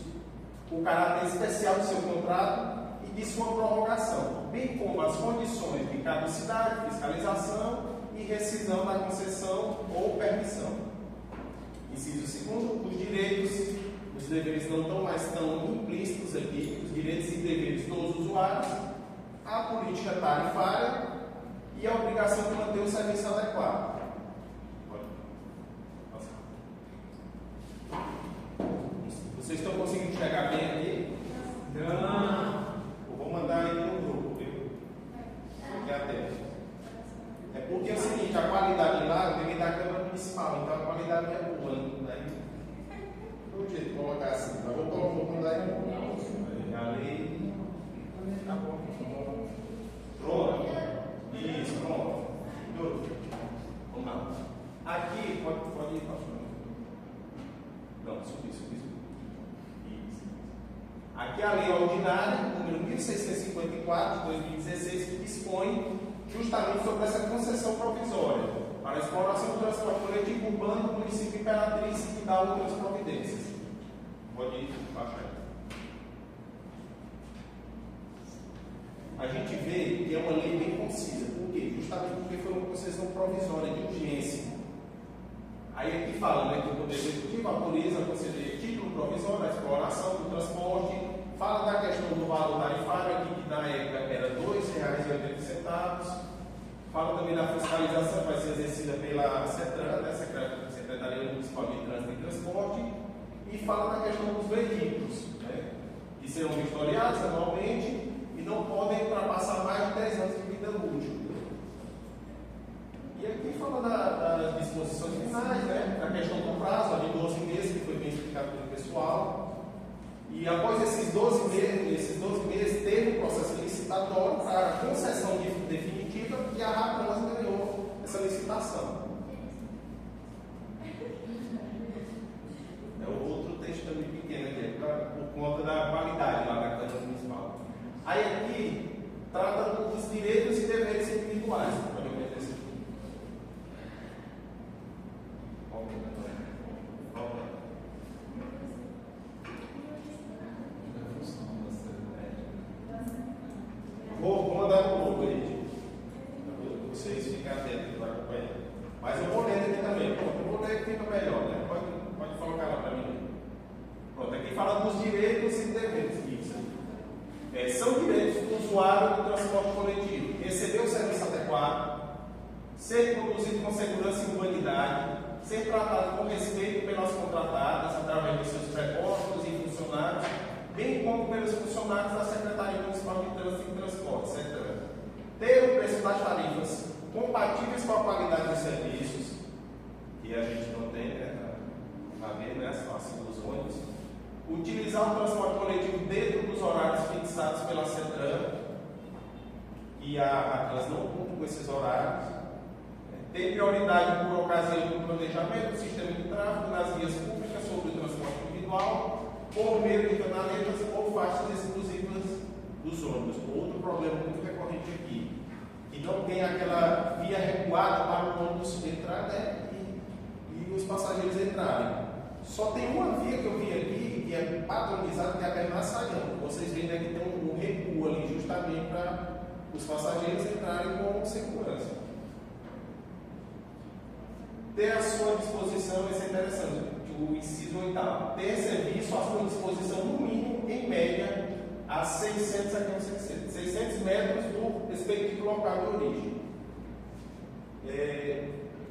Speaker 6: o caráter especial do seu contrato e de sua prorrogação, bem como as condições de caducidade, fiscalização e rescisão da concessão ou permissão. Inciso 2, os direitos, os deveres não estão mais tão implícitos aqui, os direitos e deveres dos usuários, a política tarifária e a obrigação de manter o serviço adequado. Vocês estão conseguindo chegar bem aqui? Não. Eu vou mandar aí no grupo, viu? Fique atento. É porque é o seguinte, a qualidade lá vem da Câmara Municipal, então a qualidade é boa, né? Do jeito de colocar assim, mas vou mandar aí no grupo. A lei. Tá bom. Pronto. Isso, pronto. Vamos lá. Aqui, pode ir, pastor. Não, subir. Isso. Aqui a lei ordinária, número 1654, de 2016, que dispõe justamente sobre essa concessão provisória para a exploração do transporte coletivo urbano do município Imperatriz e da outras providências. Pode ir, baixa aí. A gente vê que é uma lei bem concisa. Por quê? Justamente porque foi uma concessão provisória de urgência. Aí aqui fala, né, que o Poder Executivo autoriza a conceder título provisório à exploração do transporte, fala da questão do valor tarifário aqui, que na época era R$ 2,80, fala também da fiscalização que vai ser exercida pela CETRAN, né, Secretaria Municipal de Trânsito e Transporte, e fala da questão dos veículos, né, que serão vistoriados anualmente e não podem ultrapassar mais de 10 anos de vida útil. E aqui fala das disposições finais, né? A questão do prazo, de 12 meses, que foi bem explicado pelo pessoal. E após esses 12 meses teve um processo licitatório para a concessão definitiva e a Ratrans ganhou essa licitação. É o outro texto também pequeno aqui, por conta da qualidade lá da Câmara Municipal. Aí aqui trata dos direitos e deveres individuais. Vou mandar no grupo aí, vocês fiquem atentos para acompanhar. Mas eu vou ler aqui também. Eu vou ler que fica melhor, né? Pode colocar lá para mim. Pronto, aqui fala dos direitos e deveres. São direitos do usuário do transporte coletivo: receber o serviço adequado, ser conduzido com segurança e humanidade, ser tratado com respeito pelas contratadas através de seus prepostos e funcionários, bem como pelos funcionários da Secretaria Municipal de Trânsito e Transporte, CETRAN. Ter o preço das tarifas compatíveis com a qualidade dos serviços, que a gente não tem, né? Está vendo, né? Assim dos ônibus. Utilizar o transporte coletivo dentro dos horários fixados pela CETRAN, e elas não cumprem com esses horários. Ter prioridade por ocasião do planejamento do sistema de tráfego nas vias públicas sobre o transporte individual, por meio de canaletas ou faixas exclusivas dos ônibus. Outro problema muito recorrente aqui, que não tem aquela via recuada para o ônibus entrar, né, e os passageiros entrarem. Só tem uma via que eu vi aqui, que é padronizada, que é a Bernardo Saião. Vocês veem, né, que tem um recuo ali, justamente para os passageiros entrarem com segurança. Ter à sua disposição, isso é interessante, o inciso 8º, ter serviço à sua disposição, no mínimo, em média, a 600 metros do respectivo local de origem.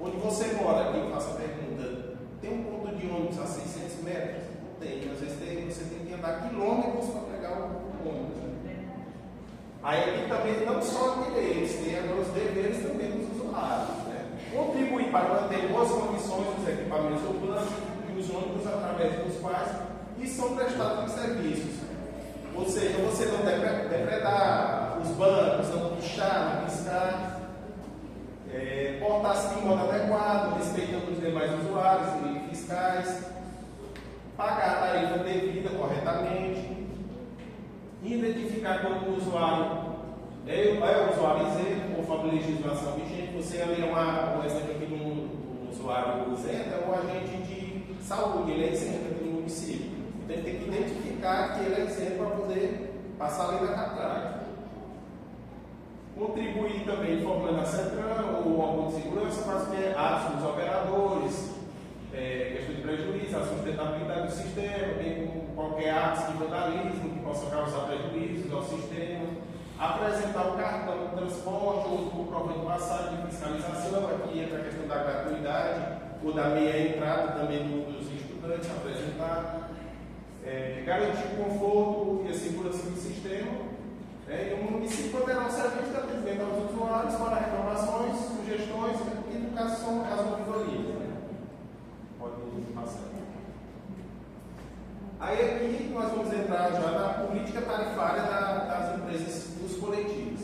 Speaker 6: Onde você mora, aqui eu faço a pergunta, tem um ponto de ônibus a 600 metros? Não tem, às vezes você tem que andar quilômetros para pegar o ônibus. Né? Aí aqui também não só direitos, tem agora os deveres também dos usuários. Né? Contribuir para manter boas condições dos equipamentos urbanos e os ônibus através dos quais lhes são prestados os serviços. Ou seja, você não depredar, identificar quando o usuário é o usuário isento, conforme a legislação vigente. Você ali um exemplo aqui de um usuário isento, é um agente de saúde, ele é isento aqui no município. Então ele tem que identificar que ele é isento para poder passar a lei da catraca. Contribuir também informando a CETRAN ou órgão de segurança para os atos dos operadores, questão de prejuízo, a sustentabilidade do sistema, bem como qualquer ato de vandalismo que possa causar prejuízos ao sistema. Apresentar o cartão de transporte ou o comprovante de passagem de fiscalização, aqui entra a questão da gratuidade ou da meia entrada também dos estudantes, apresentar. Garantir o conforto e a segurança do sistema. E o município poderá ser serviço de atendimento aos usuários para reclamações, sugestões e educação às ouvidorias. Pode passar. Aí aqui nós vamos entrar já na política tarifária das empresas dos coletivos.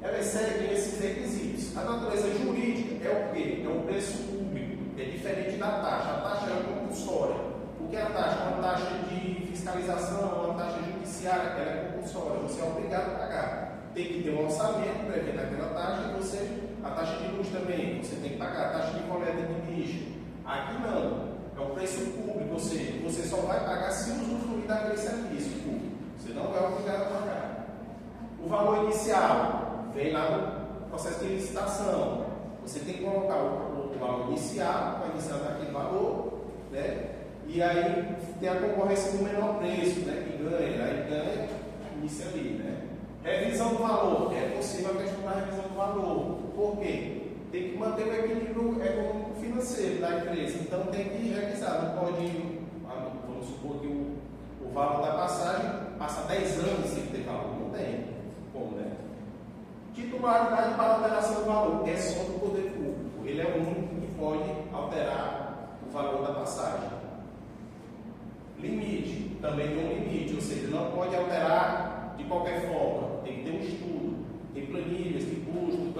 Speaker 6: Elas seguem esses requisitos. A natureza jurídica é o quê? É o preço público, é diferente da taxa. A taxa é compulsória. O que é a taxa? Uma taxa de fiscalização, uma taxa judiciária, ela é compulsória, você é obrigado a pagar. Tem que ter um orçamento prevendo aquela taxa e a taxa de luz também, você tem que pagar, a taxa de coleta de lixo. Aqui não, é o preço público, ou seja, você só vai pagar se usufruir daquele serviço público, você não é obrigado a pagar. O valor inicial vem lá no processo de licitação, você tem que colocar o valor inicial, para iniciar daquele valor, e aí tem a concorrência do menor preço, que ganha, aí ganha, inicia ali, Revisão do valor, é possível a questão da revisão do valor. Por quê? Tem que manter o equilíbrio econômico financeiro da empresa, então tem que revisar, não pode, vamos supor que o valor da passagem passa 10 anos sem ter valor, não tem como, Titularidade para alteração do valor, é só do poder público, ele é o único que pode alterar o valor da passagem. Limite, também tem um limite, ou seja, não pode alterar de qualquer forma, tem que ter um estudo, tem planilhas de custo,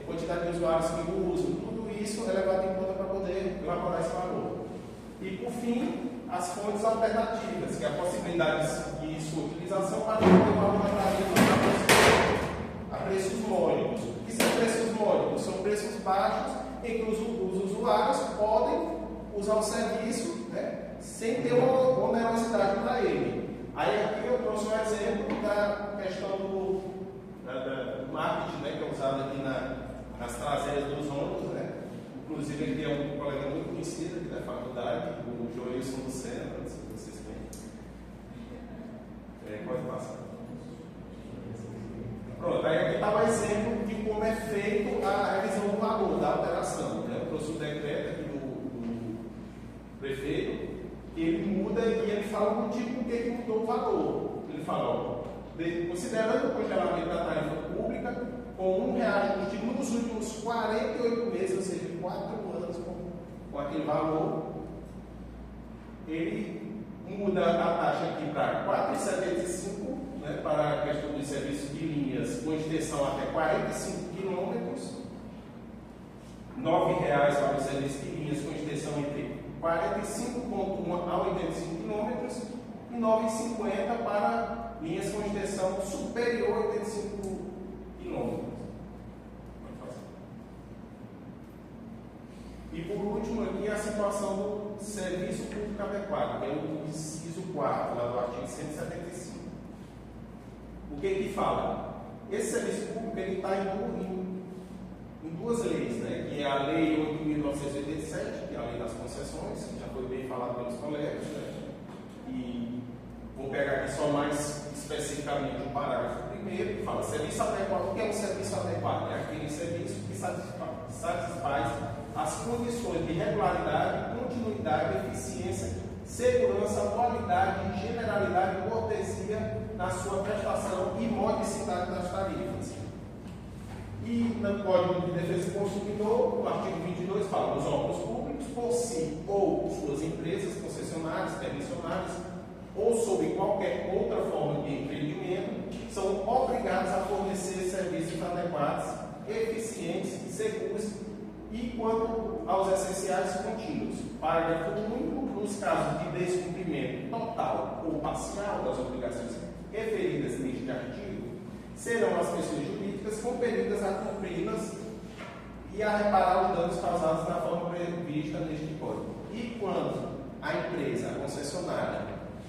Speaker 6: quantidade de usuários que usam, tudo isso é levado em conta para poder elaborar esse valor. E por fim, as fontes alternativas, que é a possibilidade de sua utilização para manter o valor da tarifa a preços módicos. O que são preços módicos? São preços baixos em que os usuários podem usar o serviço, sem ter uma onerosidade para ele. Aí aqui eu trouxe um exemplo da questão do marketing, que é usado aqui nas traseiras dos ônibus, Inclusive aqui é um colega muito conhecido aqui da faculdade, o Joilson do Centro, não sei se vocês conhecem. Pode passar. Pronto, aí aqui está o exemplo de como é feito a revisão do valor, da alteração. Eu trouxe um decreto aqui do prefeito, que ele muda e ele fala o motivo por que mudou o valor. Ele fala, considerando o congelamento da tarifa pública com R$ 1 reajuste nos últimos 48 meses, ou seja, 4 anos com aquele valor, ele muda a taxa aqui para R$ 4,75, para a questão dos serviços de linhas com extensão até 45 quilômetros, R$ 9,00 para os serviços de linhas com extensão entre 45,1 a 85 quilômetros e R$ 9,50 para linhas com extensão superior a 85 quilômetros. E por último aqui a situação do serviço público adequado, que é o inciso 4, lá do artigo 175. O que fala? Esse serviço público está em duas leis, que é a Lei 8.987, que é a Lei das Concessões, que já foi bem falado pelos colegas, e vou pegar aqui só mais especificamente o parágrafo primeiro, que fala serviço adequado. O que é um serviço adequado? É aquele serviço que satisfaz as condições de regularidade, continuidade, eficiência, segurança, qualidade, generalidade e cortesia na sua prestação e modicidade das tarifas. E no Código de Defesa do Consumidor, no artigo 22, fala dos órgãos públicos, por si ou suas empresas, concessionárias, permissionárias, ou sob qualquer outra forma de empreendimento, são obrigados a fornecer serviços adequados, eficientes, seguros e, quanto aos essenciais, contínuos. Parágrafo único, nos casos de descumprimento total ou parcial das obrigações referidas neste artigo serão as pessoas jurídicas compelidas a cumpri-las e a reparar os danos causados na forma prevista neste código. E quando a empresa, a concessionária,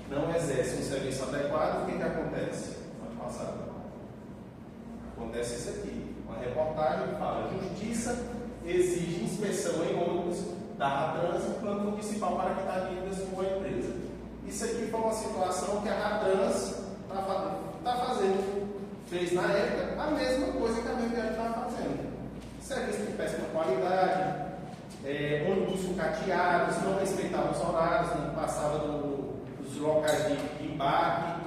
Speaker 6: não exerce um serviço adequado, o que acontece? Pode passar. Acontece isso aqui. Uma reportagem que fala: Justiça exige inspeção em ônibus da Ratrans no plano municipal para quitar dívidas com a empresa. Isso aqui foi uma situação que a Ratrans está fazendo, fez na época a mesma coisa que a Viviane estava fazendo. Serviço de péssima qualidade, ônibus sucateados, não respeitavam os horários, não passavam nos locais de embarque,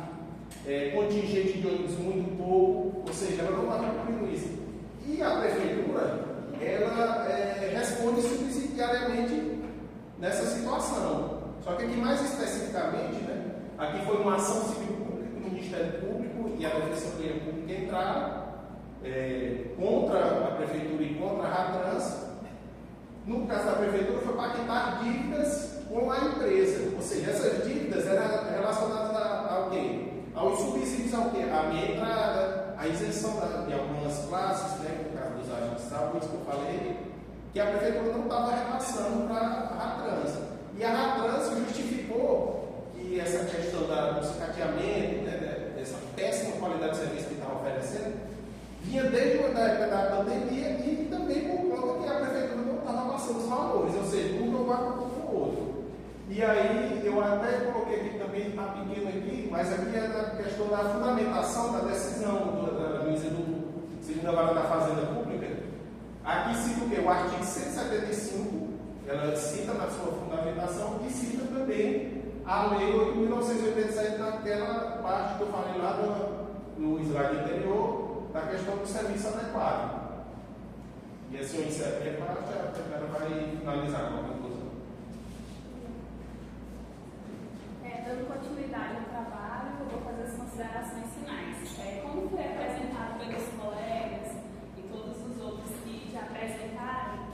Speaker 6: contingente de ônibus muito pouco, ou seja, ela não estava cumprindo isso. E a prefeitura, ela responde subsidiariamente nessa situação. Só que aqui mais especificamente, né, aqui foi uma ação civil pública que o Ministério Público e a Defensoria Pública entraram contra a prefeitura e contra a Ratrans. No caso da prefeitura foi para quitar dívidas com a empresa, ou seja, essas dívidas eram relacionadas ao quê? Aos subsídios ao quê? A minha entrada, a isenção de algumas classes, né, no caso dos agentes de saúde que eu falei, que a prefeitura não estava repassando para a Ratrans. E a Ratrans justificou que essa questão do sucateamento, né, dessa péssima qualidade de serviço que estava oferecendo, vinha desde a época da pandemia e também por conta que a prefeitura não estava passando os valores, ou seja, um não vai para o outro. E aí, eu até coloquei aqui também, está pequeno aqui, mas aqui é a questão da fundamentação da decisão da juíza do segunda vara da Fazenda Pública. Aqui cita o quê? O artigo 175, ela cita na sua fundamentação e cita também a lei 8.987 naquela parte que eu falei lá no slide anterior, da questão do serviço adequado. E assim eu encerro a minha parte, a Tânia vai finalizar com a conclusão.
Speaker 5: Dando continuidade ao trabalho, eu vou fazer as considerações finais. Como foi apresentado pelos colegas e todos os outros que já apresentaram,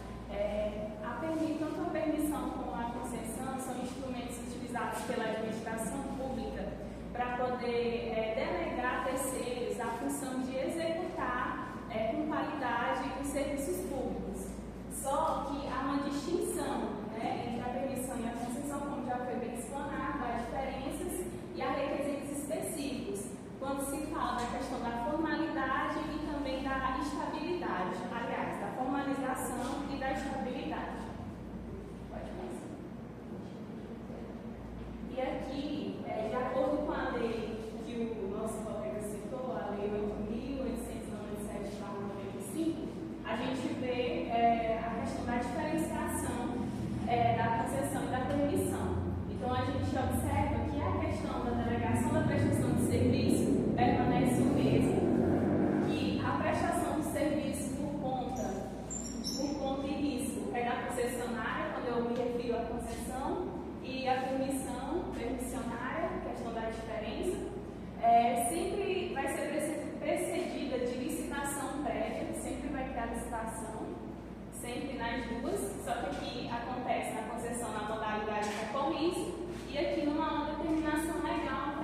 Speaker 5: tanto a permissão como a concessão são instrumentos utilizados pela administração pública para poder delegar a terceiros a função de executar com qualidade os serviços públicos. Só que há uma distinção, né, entre a permissão e a concessão, como já foi bem explanado, há diferenças e há requisitos específicos, quando se fala da questão da formalidade e também da estabilidade, aliás, da formalização e da estabilidade. Pode começar. E aqui, de acordo com a lei que o nosso colega citou, a lei 8.897/95, a gente vê a questão da diferenciação da concessão e da permissão. Então, a gente observa que a questão da delegação da prestação de serviço permanece o mesmo, que a prestação de serviço por conta e risco é da concessionária, quando eu me refiro à concessão, e a permissionária, questão da diferença, sempre vai ser precedida de licitação prévia, sempre vai ter a licitação, sempre nas duas, só que aqui acontece na concessão na modalidade da comício e aqui numa determinação legal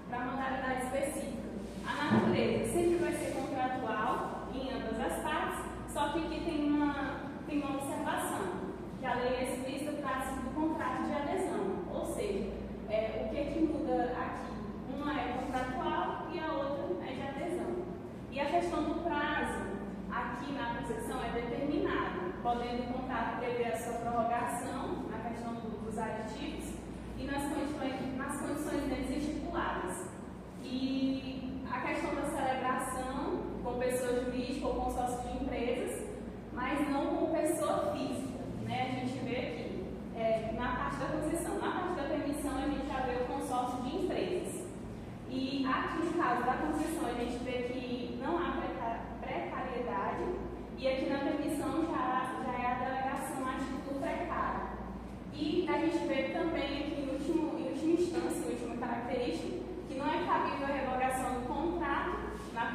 Speaker 5: para a modalidade específica. A natureza sempre vai ser contratual em ambas as partes, só que aqui tem uma observação, que a lei explícita trata do contrato de adesão, ou seja, o que muda aqui? Uma é contratual e a outra é de adesão. E a questão do prazo, aqui na concessão é determinado, podendo o contrato prever a sua prorrogação, na questão dos aditivos, e nas condições deles estipuladas. E a questão da celebração com pessoa jurídica ou consórcio de empresas, mas não com pessoa física, né? A gente vê aqui, na parte da concessão. Na parte da permissão, a gente já vê o consórcio de empresas. E aqui, no caso da concessão, a gente vê que não há precariedade, e aqui na permissão já é a delegação a título precário. E a gente vê também aqui, em última instância, em última característica, que não é cabível a revogação do contrato na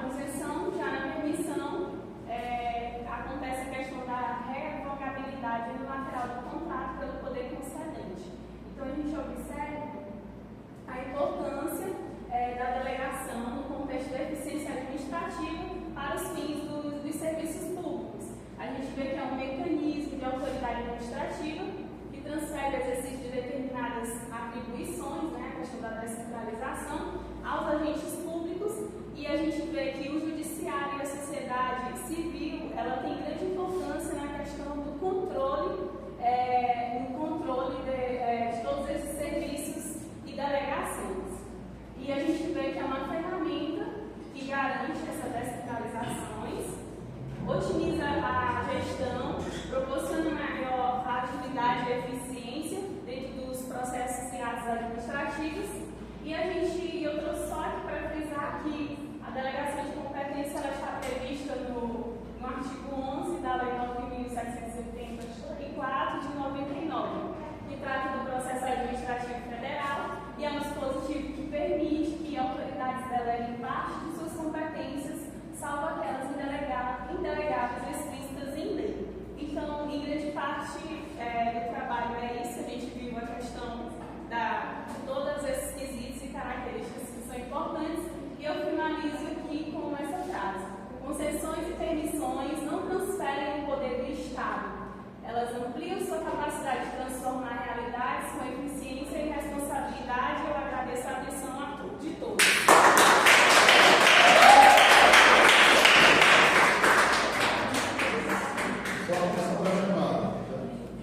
Speaker 3: são programadas.